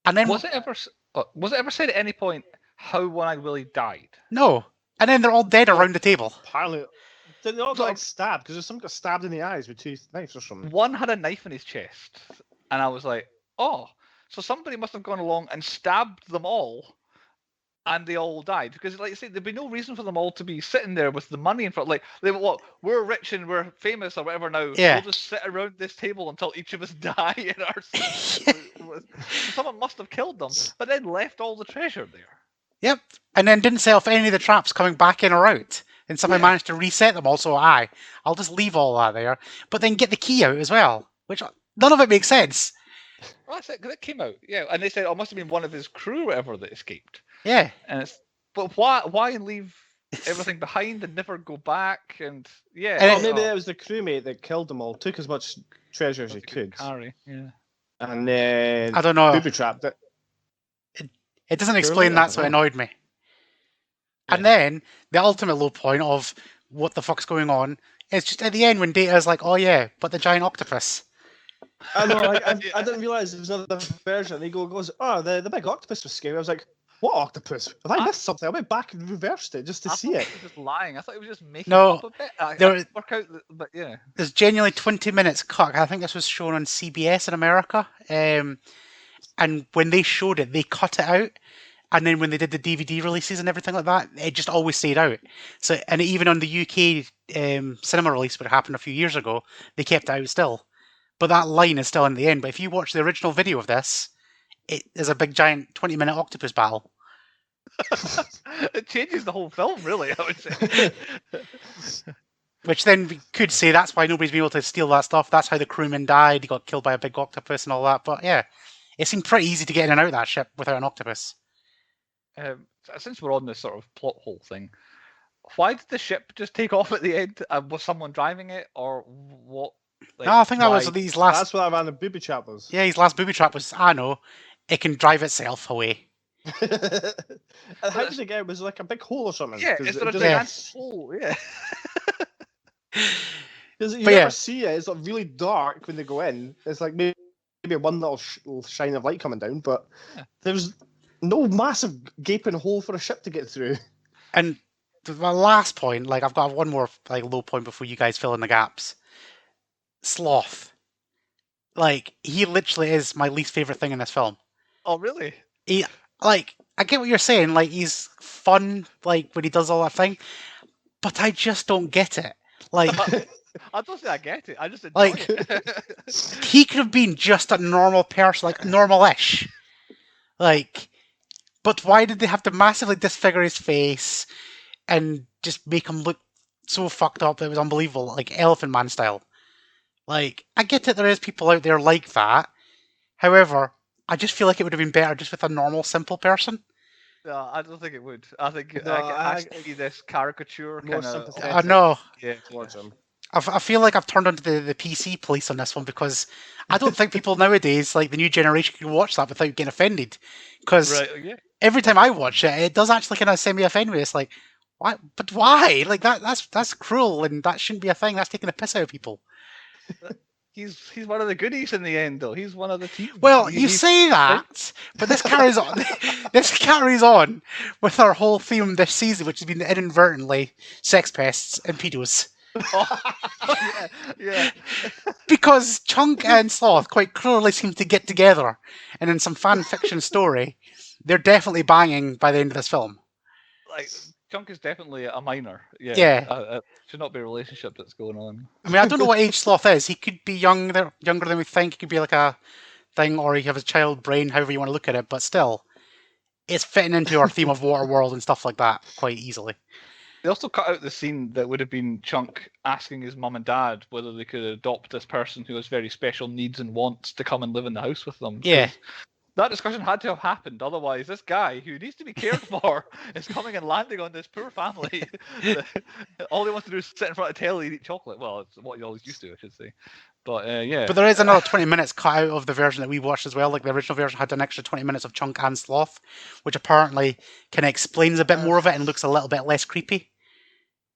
And then Was it ever said at any point how One-Eyed Willie died? no, and then they're all dead around the table. Apparently, did they all get like stabbed? Because some got stabbed in the eyes with 2 knives or something. One had a knife in his chest, and I was like, oh, so somebody must have gone along and stabbed them all, and they all died. Because, like you say, there'd be no reason for them all to be sitting there with the money in front. Like, we're rich and we're famous or whatever now. Yeah. We'll just sit around this table until each of us die in our seats. Someone must have killed them, but then left all the treasure there. Yep, and then didn't sell for any of the traps coming back in or out. And somehow managed to reset them all, so I'll just leave all that there. But then get the key out as well, which none of it makes sense. Well, that's it, 'cause it came out, yeah. And they said it must have been one of his crew or whatever that escaped. Yeah. But why leave everything behind and never go back? And yeah, And Well, maybe that was the crewmate that killed them all. Took as much treasure as he could, carry. Yeah. and then I don't know. booby trapped it. It doesn't explain Surely, I that, so it don't know. annoyed me. And then the ultimate low point of what the fuck's going on is just at the end when Data's like, "Oh yeah, but the giant octopus." I know, like, I didn't realise there was another version. He goes, "Oh, the big octopus was scary." I was like, "What octopus? Have I missed something?" I went back and reversed it just to see thought it. he was just lying. I thought he was just making No, up a bit. I work out, but yeah. There's genuinely 20 minutes cut. I think this was shown on CBS in America. And when they showed it, they cut it out. And then when they did the DVD releases and everything like that, it just always stayed out. So, and even on the UK cinema release, which happened a few years ago, they kept it out still. But that line is still in the end. But if you watch the original video of this, it is a big giant 20-minute octopus battle. It changes the whole film, really, I would say. Which then we could say that's why nobody's been able to steal that stuff. That's how the crewman died. He got killed by a big octopus and all that. But yeah, it seemed pretty easy to get in and out of that ship without an octopus. Since we're on this sort of plot hole thing, why did the ship just take off at the end? Was someone driving it, or what? Like, no, I think that was these last... That's what I ran the booby trap was. Yeah, his last booby trap was, I know, it can drive itself away. How did it get? Was it like a big hole or something? Yeah, is there a giant hole? Yeah. Because you never see it. It's like really dark when they go in. It's like maybe one little shine of light coming down, but there's no massive gaping hole for a ship to get through. And my last point, like I've got one more like low point before you guys fill in the gaps. Sloth. Like, he literally is my least favourite thing in this film. Oh, really? I get what you're saying, like, he's fun, like, when he does all that thing, but I just don't get it. Like... I don't say I get it, I just enjoy it. He could have been just a normal person, like, normal-ish. Like, but why did they have to massively disfigure his face and just make him look so fucked up that it was unbelievable, like Elephant Man style? Like, I get it, there is people out there like that. However, I just feel like it would have been better just with a normal, simple person. No, I don't think it would. I think it has to be this caricature kind of... I know. Yeah, towards him. I feel like I've turned onto the PC police on this one because I don't think people nowadays, like the new generation, can watch that without getting offended. Because every time I watch it, it does actually kind of semi-offend me. It's like, why? But why? Like that's cruel, and that shouldn't be a thing. That's taking a piss out of people. He's one of the goodies in the end, though. He's one of the team. Well, you say that, but this carries on. This carries on with our whole theme this season, which has been inadvertently sex pests and pedos. Yeah. Because Chunk and Sloth quite clearly seem to get together, and in some fan fiction story, they're definitely banging by the end of this film. Like, Chunk is definitely a minor. Yeah. Should not be a relationship that's going on. I mean, I don't know what age Sloth is. He could be younger than we think. He could be like a thing, or he have a child brain, however you want to look at it. But still, it's fitting into our theme of Waterworld and stuff like that quite easily. They also cut out the scene that would have been Chunk asking his mum and dad whether they could adopt this person who has very special needs and wants to come and live in the house with them. Yeah. That discussion had to have happened. Otherwise, this guy who needs to be cared for is coming and landing on this poor family. All he wants to do is sit in front of the telly and eat chocolate. Well, it's what he always used to, I should say. But yeah. But there is another 20 minutes cut out of the version that we watched as well. Like the original version had an extra 20 minutes of Chunk and Sloth, which apparently kind of explains a bit more of it and looks a little bit less creepy.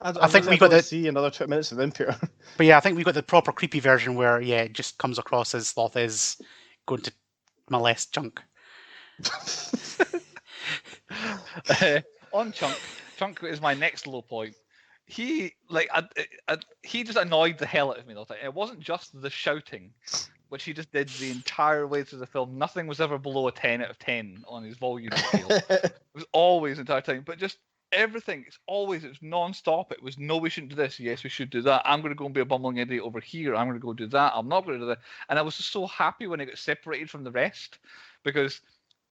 I think we got to see another 20 minutes of them, Peter. But yeah, I think we got the proper creepy version where it just comes across as Sloth is going to molest Chunk. On Chunk is my next low point. He he just annoyed the hell out of me the whole time. It wasn't just the shouting, which he just did the entire way through the film. Nothing was ever below a 10 out of 10 on his volume scale. It was always the entire time, but just everything. It was non-stop. It was, no, we shouldn't do this. Yes, we should do that. I'm going to go and be a bumbling idiot over here. I'm going to go do that. I'm not going to do that. And I was just so happy when it got separated from the rest, because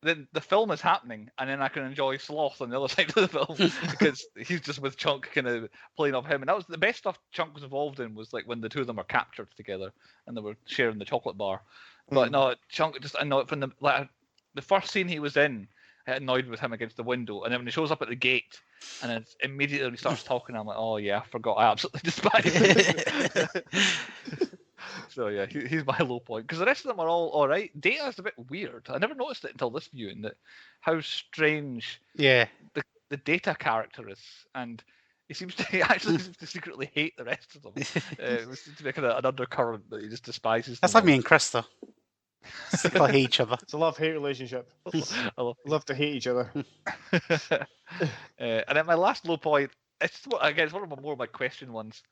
then the film is happening, and then I can enjoy Sloth on the other side of the film because he's just with Chunk kind of playing off him. And that was the best stuff Chunk was involved in, was like when the two of them were captured together and they were sharing the chocolate bar. But no, Chunk just annoyed from the first scene he was in. It annoyed with him against the window, and then when he shows up at the gate and then immediately starts talking, I'm like, oh yeah, I forgot. I absolutely despise it. So yeah, he's my low point, because the rest of them are all right. Data's a bit weird. I never noticed it until this viewing, that how strange. Yeah. the Data character is, and he actually seems to secretly hate the rest of them. It seems to be kind of an undercurrent that he just despises. That's them like me all. and Chris, though. Secretly hate each other. It's a love-hate relationship. Love to hate each other. And then my last low point, again, it's one of more of my question ones.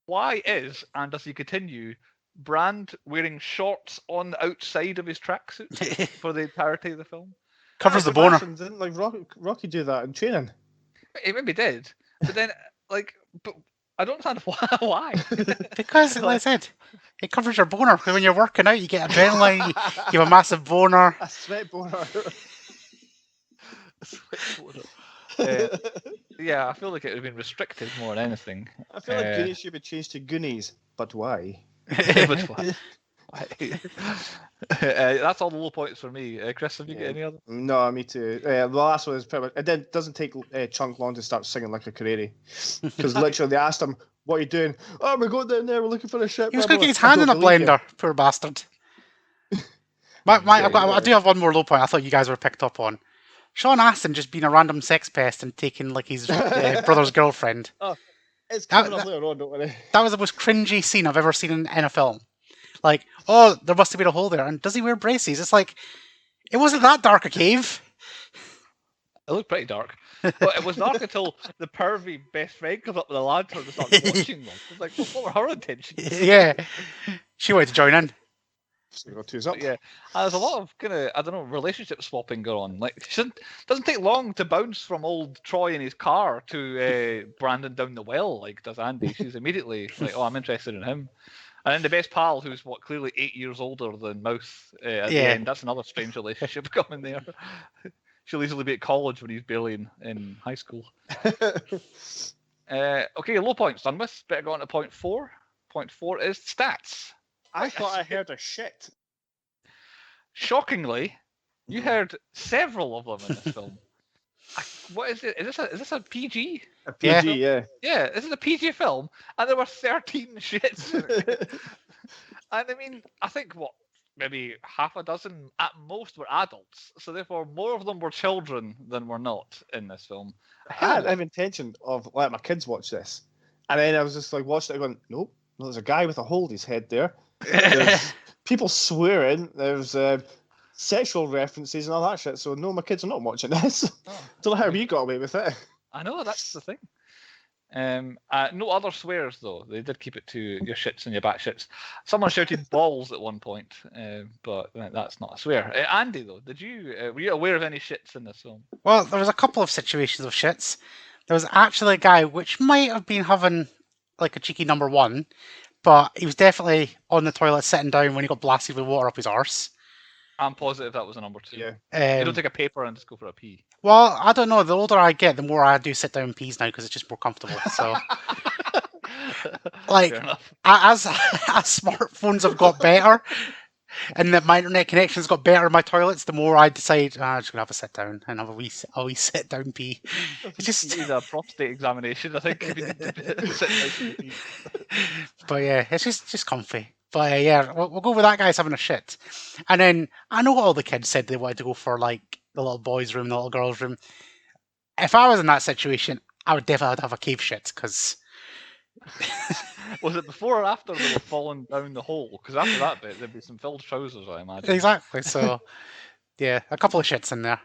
Why is, and does he continue, Brand wearing shorts on the outside of his tracksuit for the entirety of the film? Covers the boner. Didn't like Rocky do that in training? He maybe did, but then but I don't understand why. Because, like I said, it covers your boner. When you're working out, you get adrenaline, you have a massive boner. A sweat boner. Yeah, I feel like it would have been restricted more than anything. I feel like Goonies should be changed to Goonies, but why? But why? That's all the low points for me. Chris, have you got any other? No, me too. The last one is pretty much. It doesn't take Chunk long to start singing like a Karate, because literally they asked him, "What are you doing?" "Oh, we're going down there. We're looking for a ship." He was going to get his hand in a blender. Poor bastard. I do have one more low point I thought you guys were picked up on. Sean Astin just being a random sex pest and taking like his brother's girlfriend. Oh, it's coming up later on, don't worry. That was the most cringy scene I've ever seen in a film. Like, oh, there must have been a hole there, and does he wear braces? It's like, it wasn't that dark a cave. It looked pretty dark. But it was dark until the pervy best friend comes up with a lantern and starts watching them. It's like, what were her intentions? Yeah. She wanted to join in. So got twos up. Yeah, there's a lot of kind of, I don't know, relationship swapping going on. Like, doesn't take long to bounce from old Troy in his car to Brandon down the well, like does Andy. She's immediately like, oh, I'm interested in him. And then the best pal, who's clearly 8 years older than Mouth at the end. That's another strange relationship coming there. She'll easily be at college when he's barely in high school. Okay, low points done with. Better go on to point 4. Point 4 is stats. I thought I heard a shit. Shockingly, you heard several of them in this film. What is it? Is this a PG? A PG, yeah. Yeah, this is a PG film, and there were 13 shits in it. And I mean, I think maybe half a dozen at most were adults, so therefore more of them were children than were not in this film. I have intention of letting my kids watch this, and then I was just like watching it going, nope, there's a guy with a hole in his head there. There's people swearing. There's sexual references and all that shit. So no, my kids are not watching this. Don't know how we got away with it. I know, that's the thing. No other swears though. They did keep it to your shits and your batshits. Someone shouted balls at one point, but that's not a swear. Andy though, were you aware of any shits in this film? Well, there was a couple of situations of shits. There was actually a guy which might have been having like a cheeky number 1, but he was definitely on the toilet sitting down when he got blasted with water up his arse. I'm positive that was a number 2. Yeah. You don't take a paper and just go for a pee. Well, I don't know. The older I get, the more I do sit down pees now because it's just more comfortable. So, like, as smartphones have got better and that my internet connection's got better in my toilets, the more I decide I'm just gonna have a sit down and have a wee sit down pee. It's just you need a prostate examination, I think. But yeah, it's just comfy. But yeah, we'll go with that guy's having a shit. And then I know all the kids said they wanted to go for like the little boys' room, the little girls' room. If I was in that situation, I would definitely have a cave shit because. Was it before or after they were falling down the hole? Because after that bit, there'd be some filled trousers, I imagine. Exactly. So, yeah, a couple of shits in there.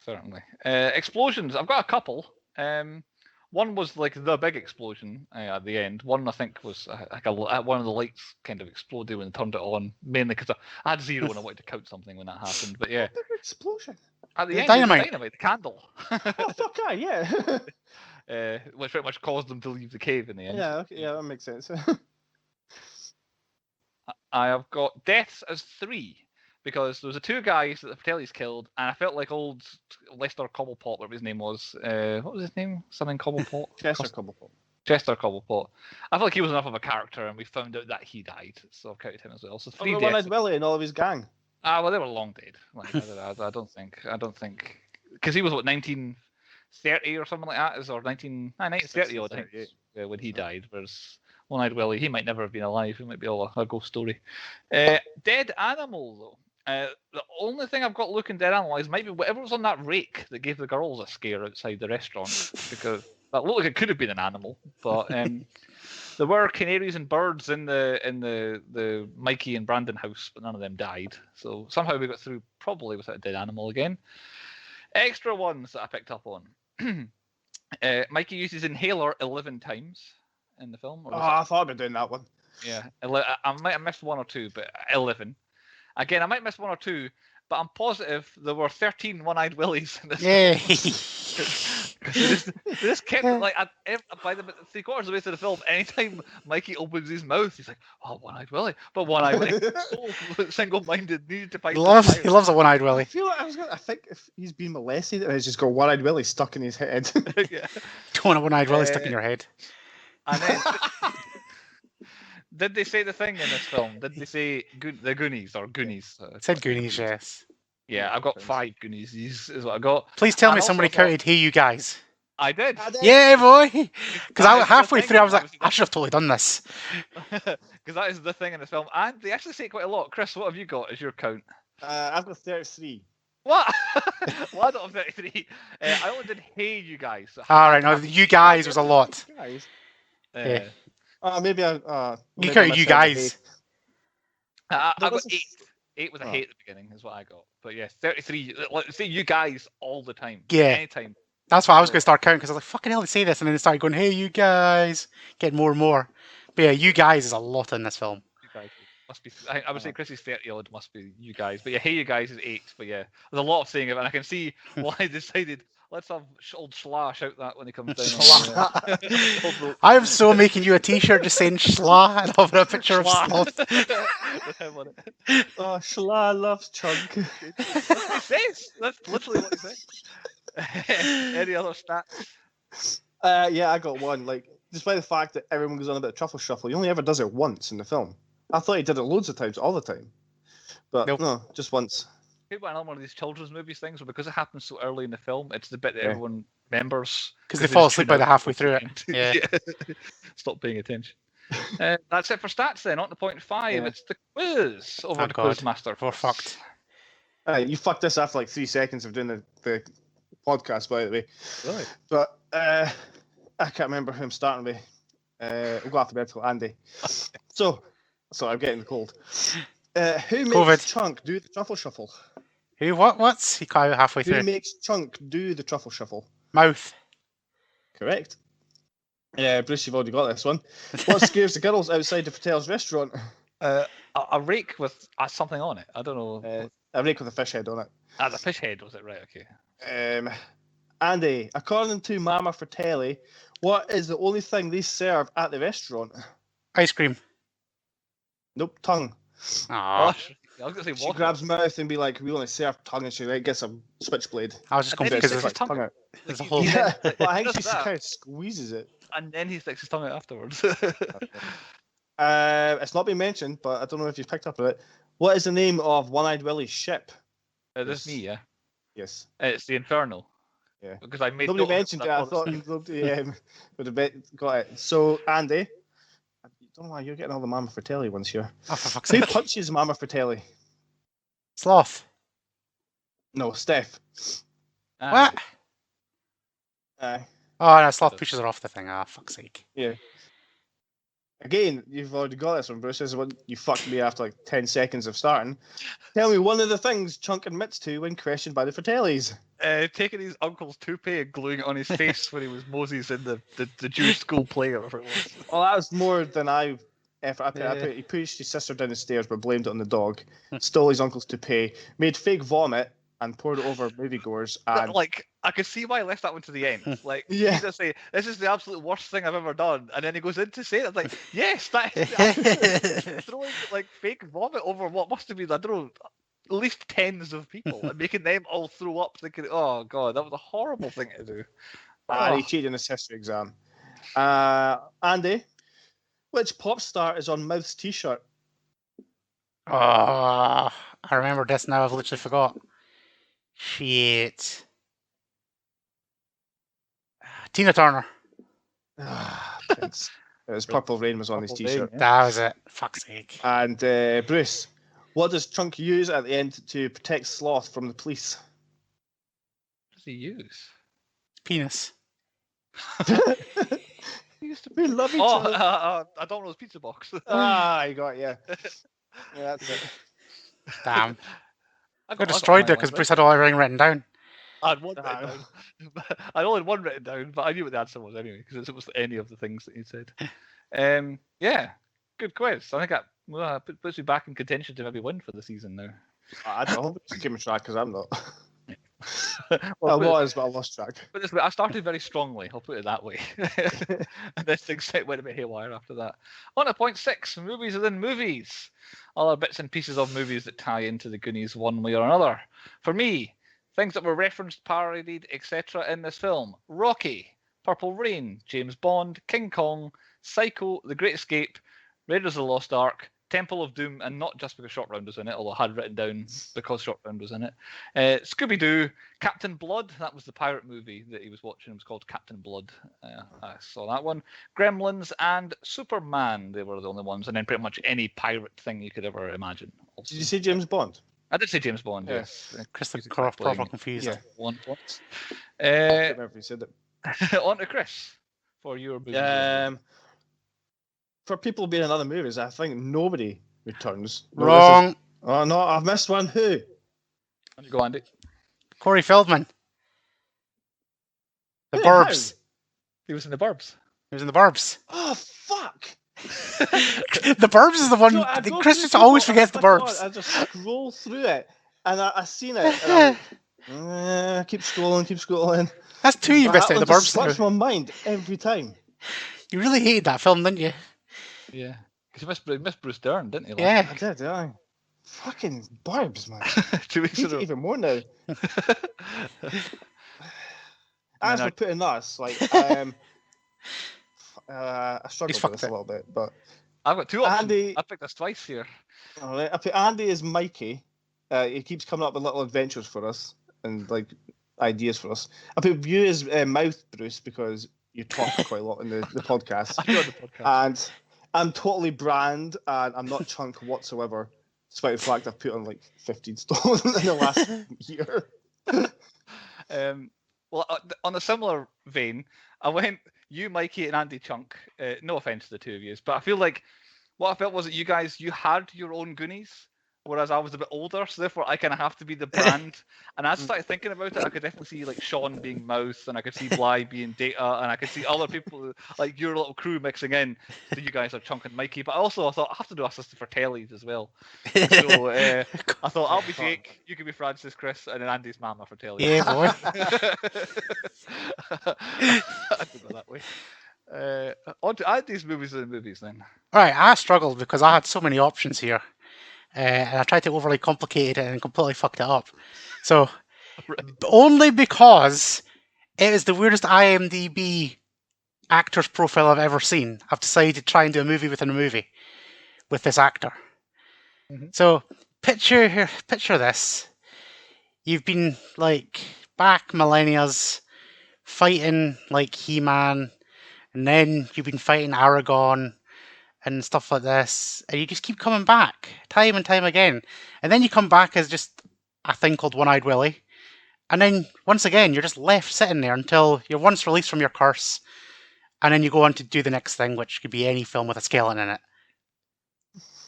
Certainly. Explosions. I've got a couple. One was like the big explosion at the end. One I think was like one of the lights kind of exploded when they turned it on, mainly because I had 0 and I wanted to count something when that happened. But yeah, explosion at the end, dynamite, the candle. Oh fuck yeah! Which pretty much caused them to leave the cave in the end. Yeah, okay, yeah, that makes sense. I have got deaths as 3. Because there was the 2 guys that the Fratellis killed, and I felt like old Lester Cobblepot, whatever his name was. What was his name? Something Cobblepot? Chester Cobblepot. Chester Cobblepot. I felt like he was enough of a character, and we found out that he died, so I've counted him as well. So 3 deaths. One-Eyed Willie and all of his gang. Well, they were long dead. Like, I don't think, because he was 1930 or something like that, or 1930 odd, I think, when he died. Whereas One-Eyed Willie, he might never have been alive. It might be all a ghost story. Dead animal though. The only thing I've got looking dead analysed might be whatever was on that rake that gave the girls a scare outside the restaurant, because that looked like it could have been an animal. But there were canaries and birds in the Mikey and Brandon house, but none of them died. So somehow we got through probably without a dead animal again. Extra ones that I picked up on. Mikey uses inhaler 11 times in the film. I thought I'd been doing that one. Yeah, I might have missed 1 or 2, but 11. Again, I might miss 1 or 2, but I'm positive there were 13 One-Eyed Willies in this. Yay! They just kept like by the 3/4 of the way through the film, anytime Mikey opens his mouth, he's like, "Oh, One-Eyed Willie," but One-Eyed Willie, so single-minded, needed to fight. He loves a One-Eyed I Willie. feel like I think if he's been molested, he's just got One-Eyed Willie stuck in his head. Yeah. Don't want a One-Eyed Willie stuck in your head. And then, did they say the thing in this film? Did they say the Goonies or Goonies? It said Goonies, yes. Yeah, I've got 5 Goonies. Is what I got. Please tell And me also somebody I've got- counted "Hey, you guys." I did. Yeah, boy. Because That is the halfway thing, through, I was like, obviously, I should have totally done this. Because that is the thing in this film, and they actually say it quite a lot. Chris, what have you got as your count? I've got 33. What? Well, I don't have 33. I only did "Hey, you guys." So All right, no, you guys was a lot. Guys. Yeah. Maybe I. You maybe counted I you misheard the guys. I There got was a 8. 8 with a "hey" at the beginning is what I got. But yeah, 33. Say "you guys" all the time. Yeah. Anytime. That's why I was going to start counting, because I was like, fucking hell, they say this, and then they started going, "Hey, you guys," getting more and more. But yeah, you guys is a lot in this film. You guys must be. I would say Chrissy's 30 odd must be you guys. But yeah, "hey, you guys" is 8. But yeah, there's a lot of saying it, and I can see why I decided let's have old Shla shout that when he comes down. I am so making you a T-shirt just saying "Shla" and having a picture of Shla. Sloth. With him on it. Oh, Shla loves Chunk. That's what he says. That's literally what he says. Any other stats? Yeah, I got one. Like, despite the fact that everyone goes on about truffle shuffle, he only ever does it once in the film. I thought he did it loads of times, all the time. But Nope. no, just once. Could be another one of these children's movies things, where because it happens so early in the film, it's the bit that Yeah. everyone remembers. Because they fall asleep by the halfway through it. Yeah. Stop paying attention. That's it for stats then. On to point 5. Yeah. It's the quiz. Over Oh, to God. Quizmaster. We're fucked. You fucked this after like 3 seconds of doing the podcast, by the way. Really? But I can't remember who I'm starting with. We'll go alphabetical. Andy. So, sorry, I'm getting the cold. Who makes COVID. Chunk do the truffle shuffle? Who? What's he cut out halfway Who through? makes Chunk do the truffle shuffle? Mouth. Correct. Yeah, Bruce, you've already got this one. What scares the girls outside the Fratelli's restaurant? A rake with something on it. I don't know. A rake with a fish head on it. The fish head, was it? Right, okay. Andy, according to Mama Fratelli, what is the only thing they serve at the restaurant? Ice cream. Nope, tongue. Aww. I was going to say She water. grabs mouth and be like, "We only serve tongue," and she like gets a switchblade. I was just going And then because he there's, sticks his tongue out. there's a Like, whole. he- Yeah, well, I think does she that. kind of squeezes it. And then he sticks his tongue out afterwards. It's not been mentioned, but I don't know if you've picked up on it. What is the name of One-Eyed Willie's ship? This is me, yeah. Yes. It's the Infernal. Yeah. Because I made Nobody note of mentioned it. I and thought nobody would have got it. So, Andy, I don't know why you're getting all the Mama Fratelli ones here. Oh, for fuck's Who sake. punches Mama Fratelli? Sloth. No, Steph. What? Aye. Oh, no, Sloth pushes her off the thing. Ah, fuck's sake. Yeah. Again, you've already got this one, Bruce. This is what you fucked me after like 10 seconds of starting. Tell me one of the things Chunk admits to when questioned by the Fratellis. Taking his uncle's toupee and gluing it on his face when he was Moses in the Jewish school play or whatever it was. Well, that was more than I ever. Yeah. He pushed his sister down the stairs but blamed it on the dog, stole his uncle's toupee, made fake vomit, and poured it over moviegoers. And Like, I could see why I left that one to the end. Like, Yeah. he's just say, this is the absolute worst thing I've ever done. And then he goes in to say it. It's like, yes, that is the absolute throwing like fake vomit over what must have been, I don't know, at least tens of people and making them all throw up thinking, oh god, that was a horrible thing to do. he cheated in his history exam. Andy, which pop star is on Mouth's t-shirt? Oh, I remember this now. I've literally forgot. Shit. Tina Turner. Thanks. It was Purple Rain was on his Purple t-shirt. Rain, That was it. Fuck's sake. And Bruce, What does Chunk use at the end to protect Sloth from the police? What does he use? Penis. We love each Oh, other. I don't know his pizza box. I got you. Yeah, that's it. Damn. I Got got destroyed there mine because right. Bruce had all everything written down. I had one Ah, written down. I only had one written down, but I knew what the answer was anyway because it was any of the things that you said. Yeah, good quiz. I think that puts me back in contention to maybe win for the season now. I don't hope it's keeping track because I'm not. Well, I was, but I lost track. But this way, I started very strongly. I'll put it that way. And then things went a bit haywire after that. On to point 6, movies within movies. Other bits and pieces of movies that tie into the Goonies one way or another. For me, things that were referenced, parodied, etc. in this film: Rocky, Purple Rain, James Bond, King Kong, Psycho, The Great Escape, Raiders of the Lost Ark, Temple of Doom, and not just because Short Round was in it, although I had written down because Short Round was in it. Scooby-Doo, Captain Blood, that was the pirate movie that he was watching. It was called Captain Blood. I saw that one. Gremlins and Superman, they were the only ones. And then pretty much any pirate thing you could ever imagine. Also. Did you say James Bond? I did say James Bond, yes. Chris the He's Croft playing proper confused. Yeah. one point. I can't remember if you said it. On to Chris for your movie. For people being in other movies, I think nobody returns. No, Wrong. Oh no, I've missed one. Who? Go, Andy. Corey Feldman. The Who? Burbs. He was in the Burbs. He was in the Burbs. Oh fuck! The Burbs is the one. So I go Chris through just always people, forgets the I Burbs. I just scroll through it, and I seen it. And I'm like, keep scrolling. That's two you missed out of the That just Burbs. slips now. my mind every time. You really hated that film, didn't you? Yeah. Because you missed Bruce Dern, didn't you? Yeah. I did, yeah. Fucking Burbs, man. 2 weeks I in hate a it row. even more now. As for putting us, like, I struggled with this a little bit, but I've got two options. Andy- I picked this twice here. all right, I put Andy as Mikey. He keeps coming up with little adventures for us and like ideas for us. I put you as Mouth Bruce because you talk quite a lot in the podcast. I got the podcast. And I'm totally Brand, and I'm not Chunk whatsoever, despite the fact I've put on like 15 stone in the last year. Well, on a similar vein, I went you, Mikey, and Andy Chunk. No offense to the two of you, but I feel like what I felt was that you had your own Goonies, whereas I was a bit older, so therefore I kind of have to be the Brand. And as I started thinking about it, I could definitely see like Sean being Mouth, and I could see Bly being Data, and I could see other people like your little crew mixing in. So you guys are Chunk and Mikey, but also I thought I have to do assistant for Fratellis as well. So I thought I'll be Jake, you can be Francis, Chris, and then Andy's Mama Fratelli. Yeah, boy. I did it that way. On to Andy's movies and movies then. Right, I struggled because I had so many options here. And I tried to overly complicate it and completely fucked it up. So, only because it is the weirdest IMDb actor's profile I've ever seen, I've decided to try and do a movie within a movie with this actor. Mhm. So, picture this. You've been, like, back millennias, fighting, like, He-Man, and then you've been fighting Aragon, and stuff like this, and you just keep coming back time and time again, and then you come back as just a thing called One-Eyed Willie, and then once again you're just left sitting there until you're once released from your curse, and then you go on to do the next thing, which could be any film with a skeleton in it,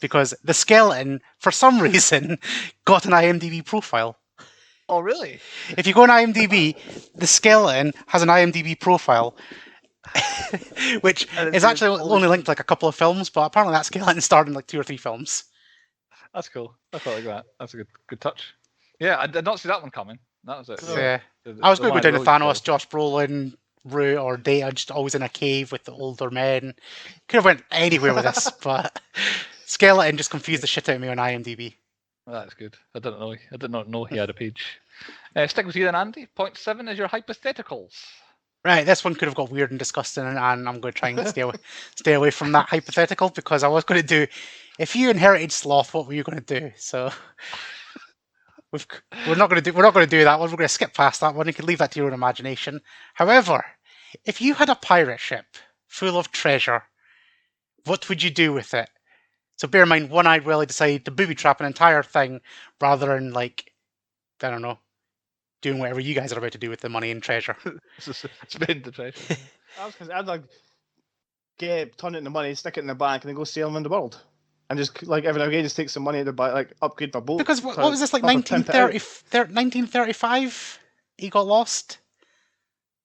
because the skeleton for some reason got an IMDb profile. Oh, really? If you go on IMDb, the skeleton has an IMDb profile. Which is actually only linked to like a couple of films, but apparently that skeleton starred in like 2 or 3 films. That's cool. I quite like that. That's a good touch. Yeah, I did not see that one coming. That was it. Yeah. I was going to go down to Thanos, Josh Brolin, Rue, or Data, just always in a cave with the older men. Could have went anywhere with this, but skeleton just confused the shit out of me on IMDb. Well, that's good. I did not know he had a page. Stick with you then, Andy. Point 7 is your hypotheticals. Right, this one could have got weird and disgusting, and I'm going to try and stay away from that hypothetical, because I was going to do, if you inherited Sloth, what were you going to do? So we're not going to do that one. We're going to skip past that one. You can leave that to your own imagination. However, if you had a pirate ship full of treasure, what would you do with it? So bear in mind, One-Eyed Willie decided to booby trap an entire thing rather than, like, I don't know, doing whatever you guys are about to do with the money and treasure. Spend the treasure. I was because I'd like turn it into money, stick it in the bank, and then go sail them in the world. And just like every now and again, just take some money to buy, like, upgrade my boat. Because what was this, like 1935? He got lost.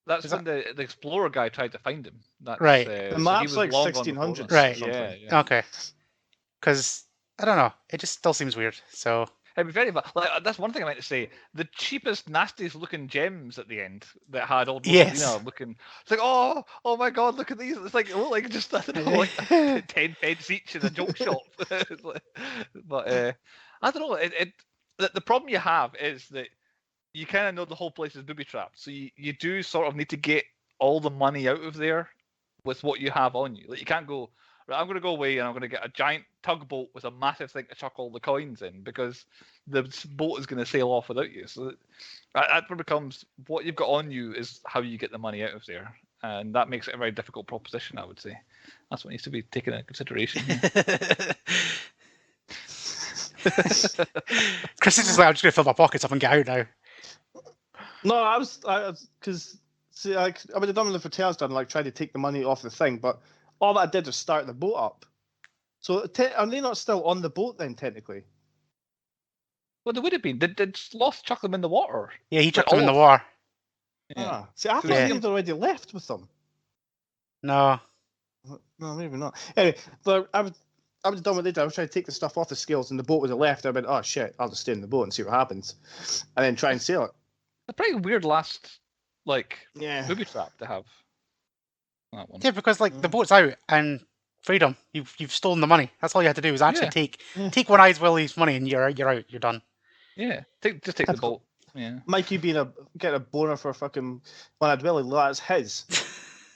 That's when the explorer guy tried to find him. That's, right. The map's like 1600s. Right. Yeah. Okay. Because I don't know, it just still seems weird. So it'd be very like that's one thing I meant to say. The cheapest, nastiest looking gems at the end that had all those, looking. It's like, oh my god, look at these! It's like, it looked like just, I don't know, like 10 pence each in a joke shop. But I don't know. The problem you have is that you kind of know the whole place is booby trapped, so you do sort of need to get all the money out of there with what you have on you. Like, you can't go, right, I'm going to go away and I'm going to get a giant tugboat with a massive thing to chuck all the coins in, because the boat is going to sail off without you. So that becomes, what you've got on you is how you get the money out of there. And that makes it a very difficult proposition, I would say. That's what needs to be taken into consideration. Chris is just like, I'm just going to fill my pockets up and get out now. No, I was because I would have done what the Fratellis done, like, tried to take the money off the thing, but all that I did was start the boat up. So are they not still on the boat then, technically? Well, they would have been. Did Sloth chuck them in the water? Yeah, he chucked them in the water. Yeah. See, I thought he'd already left with them. No, maybe not. Anyway, but I would have done what they did. I was trying to take the stuff off the scales, and the boat was left. I went, oh shit, I'll just stay in the boat and see what happens, and then try and sail it. A pretty weird last, like, booby trap to have. That one. Yeah, because like the boat's out and freedom. You've stolen the money. That's all you had to do was actually take One-Eyed Willie's money and you're out. You're done. Yeah, just take the boat. Yeah. Mikey getting a boner for fucking One-Eyed Willie. That's his.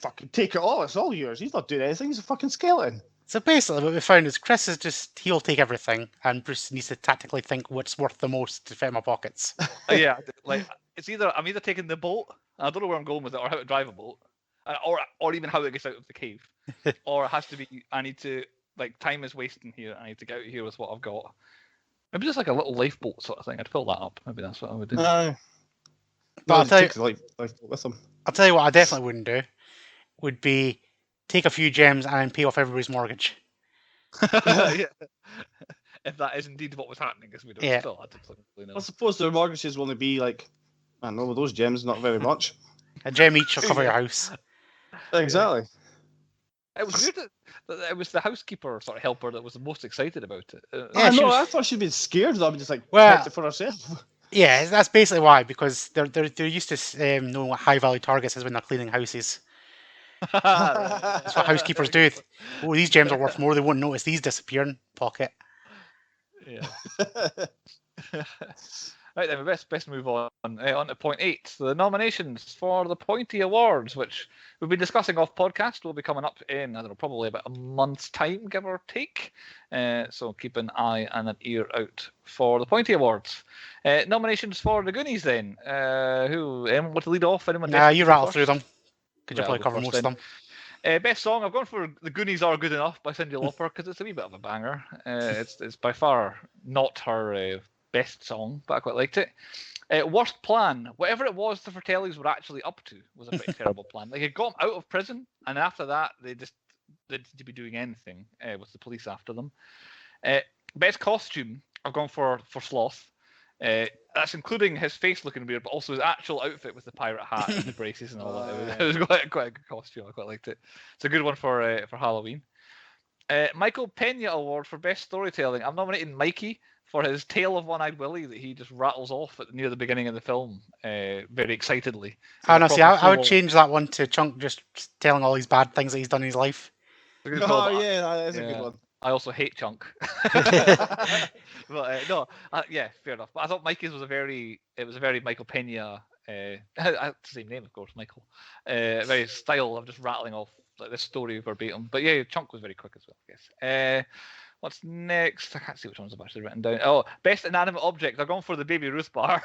Fucking take it all. It's all yours. He's not doing anything. He's a fucking skeleton. So basically, what we found is Chris is just, he'll take everything, and Bruce needs to tactically think what's worth the most to fit in my pockets. Yeah, like, I'm either taking the boat, I don't know where I'm going with it, or how to drive a boat, or even how it gets out of the cave, or it has to be, I need to, like, time is wasting here, I need to get out of here with what I've got. Maybe just like a little lifeboat sort of thing. I'd fill that up. Maybe that's what I would do. But I'll tell you what I definitely wouldn't do, would be take a few gems and then pay off everybody's mortgage. Yeah. If that is indeed what was happening, because we don't still absolutely know. I suppose their mortgages will only be like, I don't know, with those gems, not very much. A gem each will cover your house. Exactly. It was weird that it was the housekeeper sort of helper that was the most excited about it. I thought she'd been scared though. I'm just like, kept it for herself. Yeah, that's basically why, because they're used to knowing what high value targets is when they're cleaning houses. That's what housekeepers do. Oh, these gems are worth more. They won't notice these disappear in pocket. Yeah. Right then, we best move on to point 8. So the nominations for the Pointy Awards, which we've been discussing off podcast, will be coming up in, I don't know, probably about a month's time, give or take. So keep an eye and an ear out for the Pointy Awards. Nominations for the Goonies then. Anyone want to lead off? Anyone? You rattle through them. Could you probably cover most of them? Best song, I've gone for The Goonies Are Good Enough by Cyndi Lauper, because it's a wee bit of a banger. It's by far not her best song, but I quite liked it. Worst plan, whatever it was the Fratellis were actually up to was a pretty terrible plan. Like, it got them out of prison, and after that they didn't seem to be doing anything with the police after them. Best costume, I've gone for Sloth. That's including his face looking weird, but also his actual outfit with the pirate hat and the braces and all that. It was quite a good costume. I quite liked it. It's a good one for Halloween. Michael Pena Award for Best Storytelling. I'm nominating Mikey for his Tale of One-Eyed Willie that he just rattles off near the beginning of the film very excitedly. I would change that one to Chunk just telling all these bad things that he's done in his life. Yeah, that is a good one. I also hate Chunk. But fair enough. But I thought Mikey's was a very Michael Pena, it's the same name, of course, Michael. Very style of just rattling off like this story verbatim. But yeah, Chunk was very quick as well, I guess. What's next? I can't see which ones I've actually written down. Oh, best inanimate object. I've gone for the Baby Ruth bar.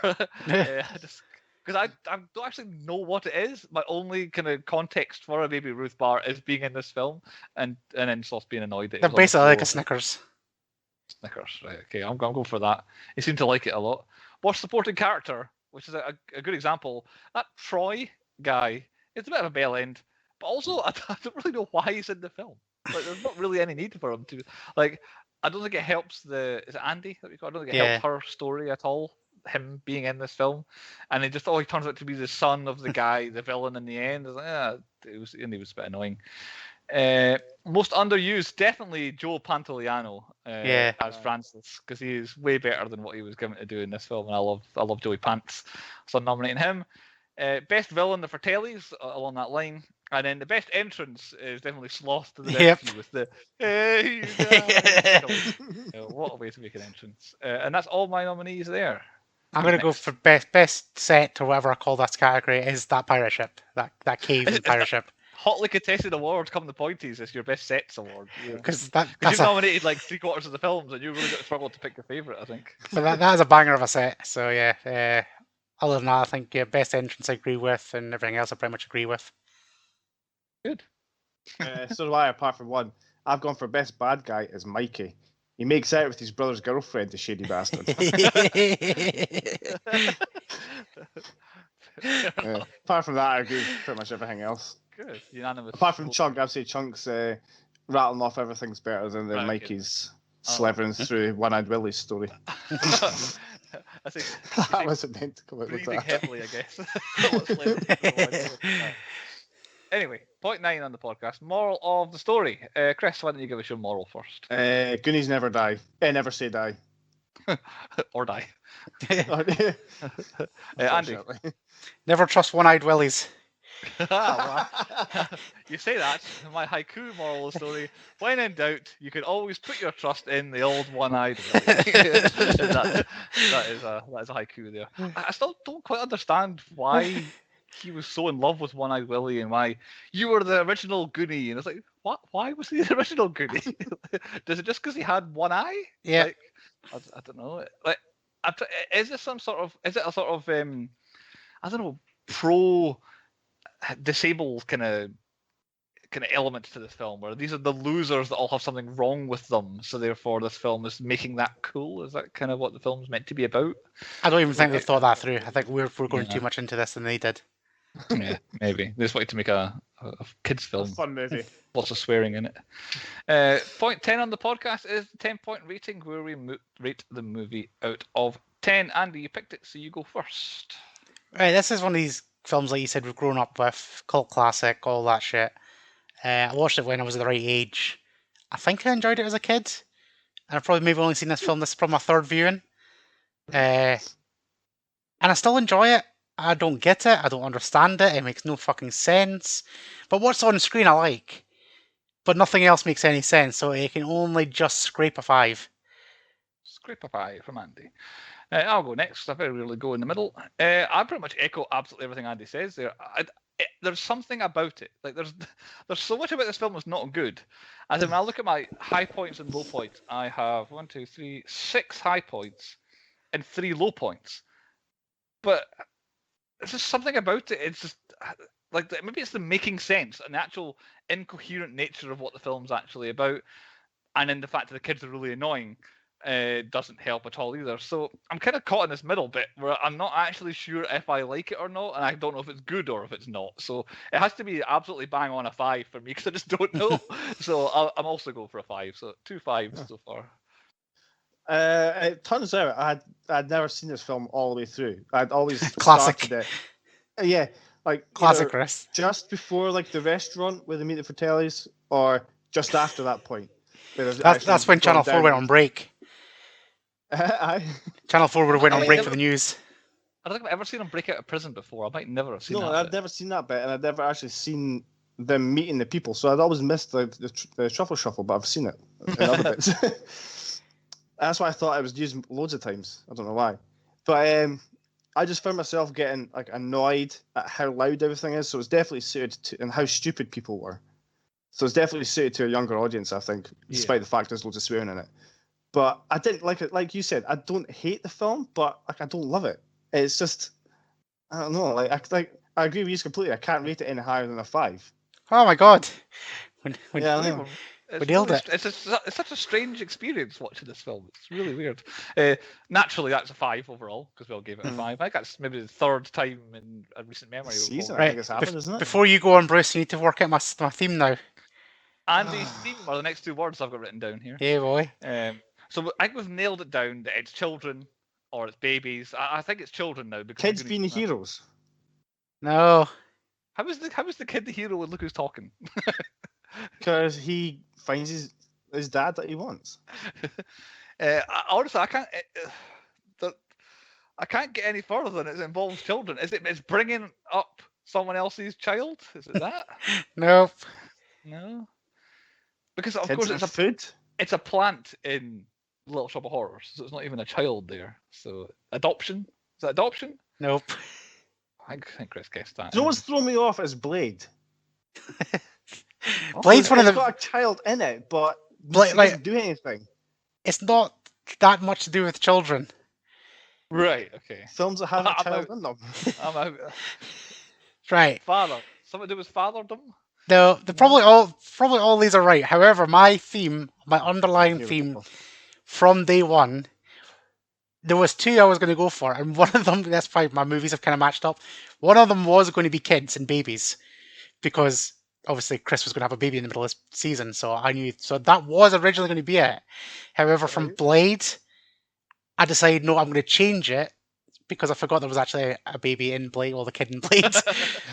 Because I don't actually know what it is. My only kind of context for a Baby Ruth bar is being in this film, and then Sloth being annoyed that they're basically like a Snickers. Snickers, right? Okay, I'm going for that. He seemed to like it a lot. Worst supporting character, which is a good example. That Troy guy is a bit of a bell end, but also I don't really know why he's in the film. Like, there's not really any need for him to. Like, I don't think it helps the. Is it Andy that we got? I don't think it helps her story at all. Him being in this film, and he turns out to be the son of the guy, the villain in the end. It's like, he was a bit annoying. Most underused, definitely Joe Pantoliano as Francis, because he is way better than what he was given to do in this film, and I love Joey Pants, so I'm nominating him. Best villain, the Fratellis, along that line, and then the best entrance is definitely Sloth to the rescue with the "Hey, you guys!" What a way to make an entrance! And that's all my nominees there. I'm going to go for best set, or whatever I call that category, is that pirate ship, that cave pirate ship. Hotly contested award come the pointies. It's your best sets award. Because you've nominated like 3/4 of the films, and you really got to struggle to pick your favourite, I think. But that is a banger of a set. So yeah, other than that, I think best entrance I agree with, and everything else I pretty much agree with. Good. So do I, apart from one. I've gone for best bad guy as Mikey. He makes out with his brother's girlfriend, the shady bastard. Apart from that, I agree with pretty much everything else. Good, unanimous. Apart from Chunk, I'd say Chunk's rattling off everything's better than the Mikey's slithering through One-Eyed Willie's story. I think that wasn't meant to come out with that. Heavily, I guess. Anyway, point 9 on the podcast. Moral of the story. Chris, why don't you give us your moral first? Goonies never die. Never say die. Or die. Andy. Never trust One-Eyed Willies. You say that. My haiku moral of the story. When in doubt, you can always put your trust in the old One-Eyed Willie. that is a haiku there. I still don't quite understand why he was so in love with One-Eyed Willie and why you were the original Goonie. And it's like, what? Why was he the original Goonie? Does it just because he had one eye? Yeah. Like, I don't know. Like, is this some sort of? Is it a sort of? I don't know. Pro disabled kind of elements to this film, where these are the losers that all have something wrong with them, so therefore this film is making that cool. Is that kind of what the film's meant to be about? I don't even think they thought that through. I think we're going too much into this than they did. Yeah, maybe they just wanted to make a kids film. A fun movie. Lots of swearing in it. Point 10 on the podcast is the 10-point rating, where we rate the movie out of 10. Andy, you picked it, so you go first. Right, this is one of these films, like you said, we've grown up with, cult classic, all that shit. I watched it when I was at the right age. I think I enjoyed it as a kid, and I've probably maybe only seen this film. This is probably my third viewing, and I still enjoy it. I don't get it. I don't understand it. It makes no fucking sense. But what's on screen I like, but nothing else makes any sense. So it can only just scrape a 5. Scrape a 5 from Andy. I'll go next. I very rarely go in the middle. I pretty much echo absolutely everything Andy says there. There's something about it. Like there's so much about this film that's not good. As in, when I look at my high points and low points, I have 6 high points and 3 low points. But there's just something about it. It's just like maybe it's the making sense and the actual incoherent nature of what the film's actually about, and then the fact that the kids are really annoying doesn't help at all either. So I'm kind of caught in this middle bit where I'm not actually sure if I like it or not, and I don't know if it's good or if it's not. So it has to be absolutely bang on a 5 for me, because I just don't know. So I'm also going for a 5. So 2 5s so far. It turns out I'd never seen this film all the way through. I'd always Classic. started it. Yeah, like Classic, Chris. Just before like the restaurant where they meet the Fratellis, or just after that point. That's when Channel 4 went on break. Channel 4 would have went on break for the news. I don't think I've ever seen them break out of prison before. I might never have seen that. No, I'd never seen that bit, and I'd never actually seen them meeting the people. So I'd always missed the truffle shuffle, but I've seen it in other bits. That's why I thought I was used loads of times. I don't know why, but I just found myself getting like annoyed at how loud everything is. So it's definitely suited to, and how stupid people were. So it's definitely suited to a younger audience, I think, despite the fact there's loads of swearing in it. But I didn't like it. Like you said, I don't hate the film, but like I don't love it. It's just, I don't know. I agree with you completely. I can't rate it any higher than a 5. Oh my god! It's nailed really, it. it's such a strange experience watching this film. It's really weird. Naturally, that's a 5 overall because we all gave it a 5. I think that's maybe the third time in a recent memory. Season, I Right. think it's happened, isn't it? Before you go on, Bruce, you need to work out my theme now. Andy's theme are the next 2 words I've got written down here. Yeah, boy. So I think we've nailed it down that it's children or it's babies. I think it's children now because Kids being heroes. No. How is the kid the hero when look who's talking? Because he finds his dad that he wants. Honestly, I can't get any further than it involves children. It's bringing up someone else's child? Is it that? Nope. No. Because of Kids course and food. it's a plant in Little Shop of Horrors, so it's not even a child there. So adoption? Is that adoption? Nope. I think Chris guessed that. You know what's throwing me off is Blade. Blade's one of It's the. got a child in it, but Blade, he like, doesn't do anything. it's not that much to do with children. Right, okay. Films that have a I'm child out. in them. I'm out. Right. Father. Something to do with fatherdom? No, probably all these are right. However, my underlying theme Beautiful. from day one, there was 2 I was going to go for, and one of them, that's why my movies have kind of matched up. One of them was going to be kids and babies, because obviously Chris was going to have a baby in the middle of this season, so I knew. So that was originally going to be it. However, from Blade, I decided no, I'm going to change it because I forgot there was actually a baby in Blade, or the kid in Blade.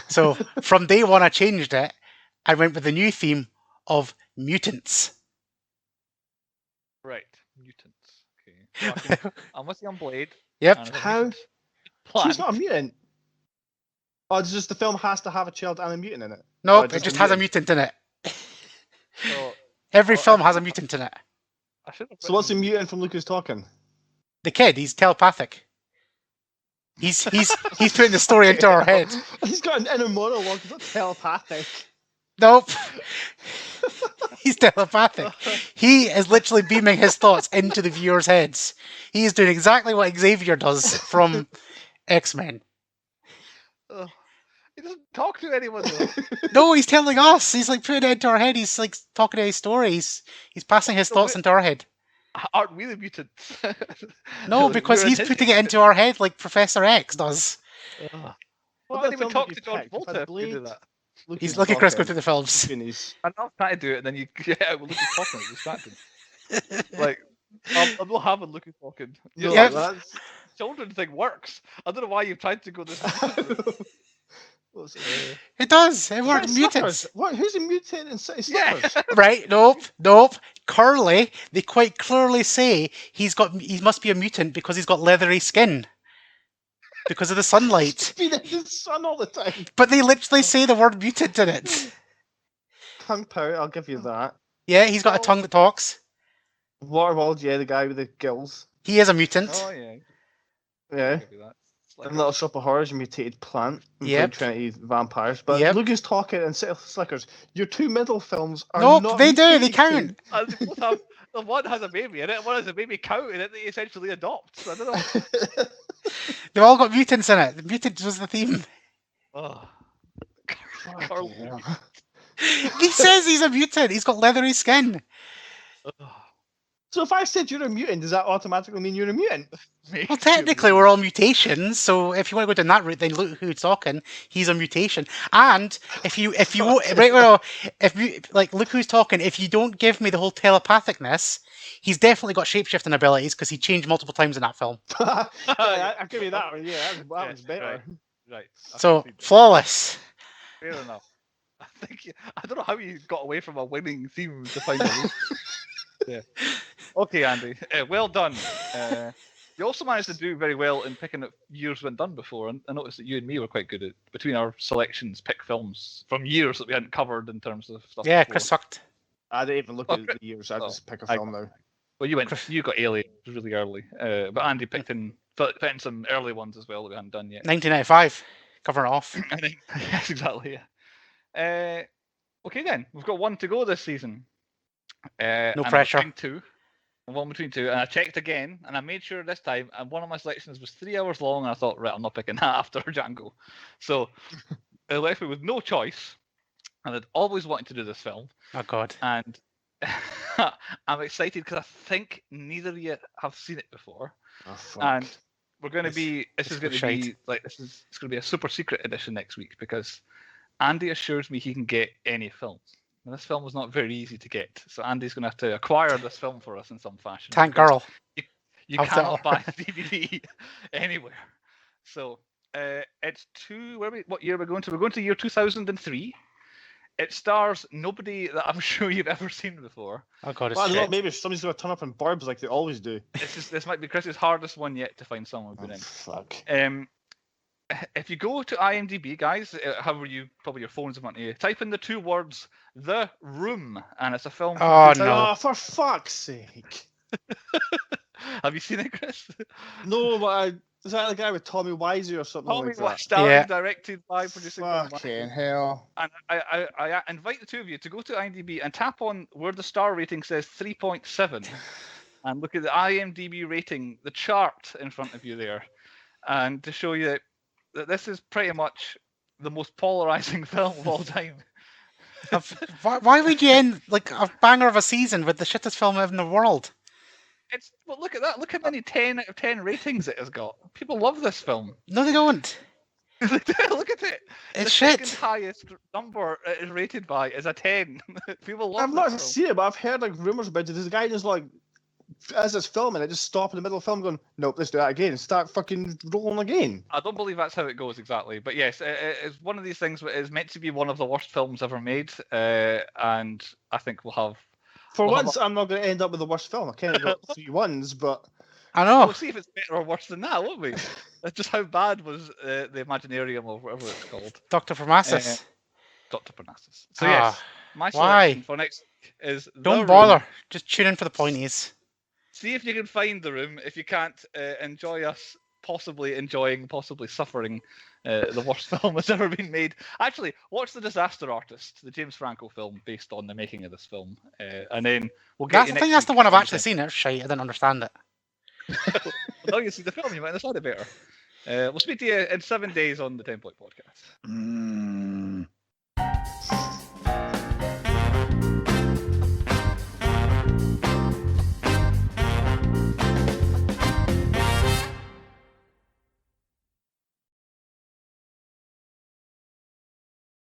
So from day one, I changed it. I went with the new theme of mutants. Right, mutants. Okay. So I'm with you on Blade. Yep. How? He's She's not a mutant. Oh, it's just the film has to have a child and a mutant in it. Nope, it just has a mutant in it. So, Every film has a mutant in it. I should have So what's the mutant from Luke who's talking? The kid, he's telepathic. He's putting the story into our head. He's got an inner monologue. He's not telepathic. Nope. He's telepathic. He is literally beaming his thoughts into the viewers' heads. He is doing exactly what Xavier does from X-Men. He doesn't talk to anyone though. No, he's telling us. He's like putting it into our head. He's like talking to his stories. He's passing his thoughts into our head. Aren't we the mutants? No, because he's putting it into our head like Professor X does. Well, What I didn't even film talk did to you George pick? You've Volta had if you do Blade, that. Luke He's who's lucky Chris go talking, through the films. Goonies. I'm not trying to do it, and then you get out with Lucas talking. It's distracting. Like, I'm not having Lucas talking. No, Yep. that's... Children thing works. I don't know why you've tried to go this. What's it? It does. It works. City Mutants. Slickers. What? Who's a mutant in City Yeah. Slickers? Right? Nope. Curly. They quite clearly say he must be a mutant because he's got leathery skin. Because of the sunlight. Being in the sun all the time. But they literally say the word mutant in it. Tongue pout, I'll give you that. Yeah, he's got a tongue that talks. Waterworld, yeah, the guy with the gills. He is a mutant. Oh yeah. Yeah. I'll give you that. It's like And Little Shop of Horrors, a mutated plant. And Yep. Trinity vampires. But Yep. Lucas Talking and City Slickers, your 2 middle films are Nope, not they do. They mutated. count. And they both have, the one has a baby in it, one has a baby cow in it that he essentially adopts. I don't know. They've all got mutants in it. The mutant was the theme. Oh. Fucking hell. He says he's a mutant. He's got leathery skin. So if I said you're a mutant, does that automatically mean you're a mutant? Well, technically, we're all mutations. So if you want to go down that route, then look who's talking. He's a mutation. And if you right, well, if you like, look who's talking. If you don't give me the whole telepathicness, he's definitely got shapeshifting abilities because he changed multiple times in that film. Yeah, I'll give you that one. Yeah, that was better. Right. I So concede that. flawless. Fair enough. I don't know how you got away from a winning theme to find out. Yeah. Okay, Andy. Well done. You also managed to do very well in picking up years when done before, and I noticed that you and me were quite good at between our selections, pick films from years that we hadn't covered in terms of stuff. Yeah, before. Chris sucked. I didn't even look Oh, at the years. I just pick a I- film now. Well, you got Alien really early, but Andy picked in some early ones as well that we hadn't done yet. 1995. Covering it off. I think yes, exactly. Yeah. Okay, then we've got one to go this season. No and pressure. One between two, and I checked again, and I made sure this time. And one of my selections was 3 hours long, and I thought, right, I'm not picking that after Django. So it left me with no choice, and I'd always wanted to do this film. Oh God. And I'm excited because I think neither of you have seen it before, Oh, fuck. and we're going to It's- be. This is going to shite. be like this is. It's going to be a super secret edition next week because Andy assures me he can get any film. And this film was not very easy to get, so Andy's going to have to acquire this film for us in some fashion. Tank because Girl. You Of the- cannot buy the DVD anywhere. So it's what year are we going to? We're going to year 2003. It stars nobody that I'm sure you've ever seen before. Oh god, it's Well, I don't know, shit. maybe somebody's going to turn up in barbs like they always do. This might be Chris's hardest one yet to find someone Oh, good in. fuck. If you go to IMDb, guys, however you probably your phones in front of you, type in the two words "The Room," and it's a film. From Oh 2000. no. Oh, for fuck's sake. Have you seen it, Chris? No, but is that the guy with Tommy Wiseau or something Tommy like that? was starring, Yeah. directed by, producing. by Fucking hell. And I invite the two of you to go to IMDb and tap on where the star rating says 3.7 and look at the IMDb rating, the chart in front of you there, and to show you that this is pretty much the most polarizing film of all time. Why would you end like a banger of a season with the shittest film in the world? Well, look at that. Look how many 10 out of 10 ratings it has got. People love this film. No, they don't. Look at it. It's the shit. second highest number it is rated by is a 10. People love I've this not film. seen it, but I've heard like rumours about it. There's a guy just like, as it's filming, it just stop in the middle of the film going, nope, let's do that again. Start fucking rolling again. I don't believe that's how it goes exactly, but yes, it's one of these things that is meant to be one of the worst films ever made, and I think we'll have. For Well, once, I'm not going to end up with the worst film. I kind of got 3 1s, but I know. We'll see if it's better or worse than that, won't we? That's just how bad was the Imaginarium or whatever it's called, Dr. Parnassus. Dr. Parnassus. So Ah, yes, my why? selection for next week is The Don't Room. bother. Just tune in for the pointies. See if you can find The Room. If you can't, enjoy us possibly enjoying, possibly suffering the worst film that's ever been made. Actually, watch The Disaster Artist, the James Franco film based on the making of this film, and then we'll get you I next think that's the week one I've on actually seen. It's shite. I didn't understand it. Now you see the film, you might understand it better. We'll speak to you in 7 days on the 10 Point Podcast.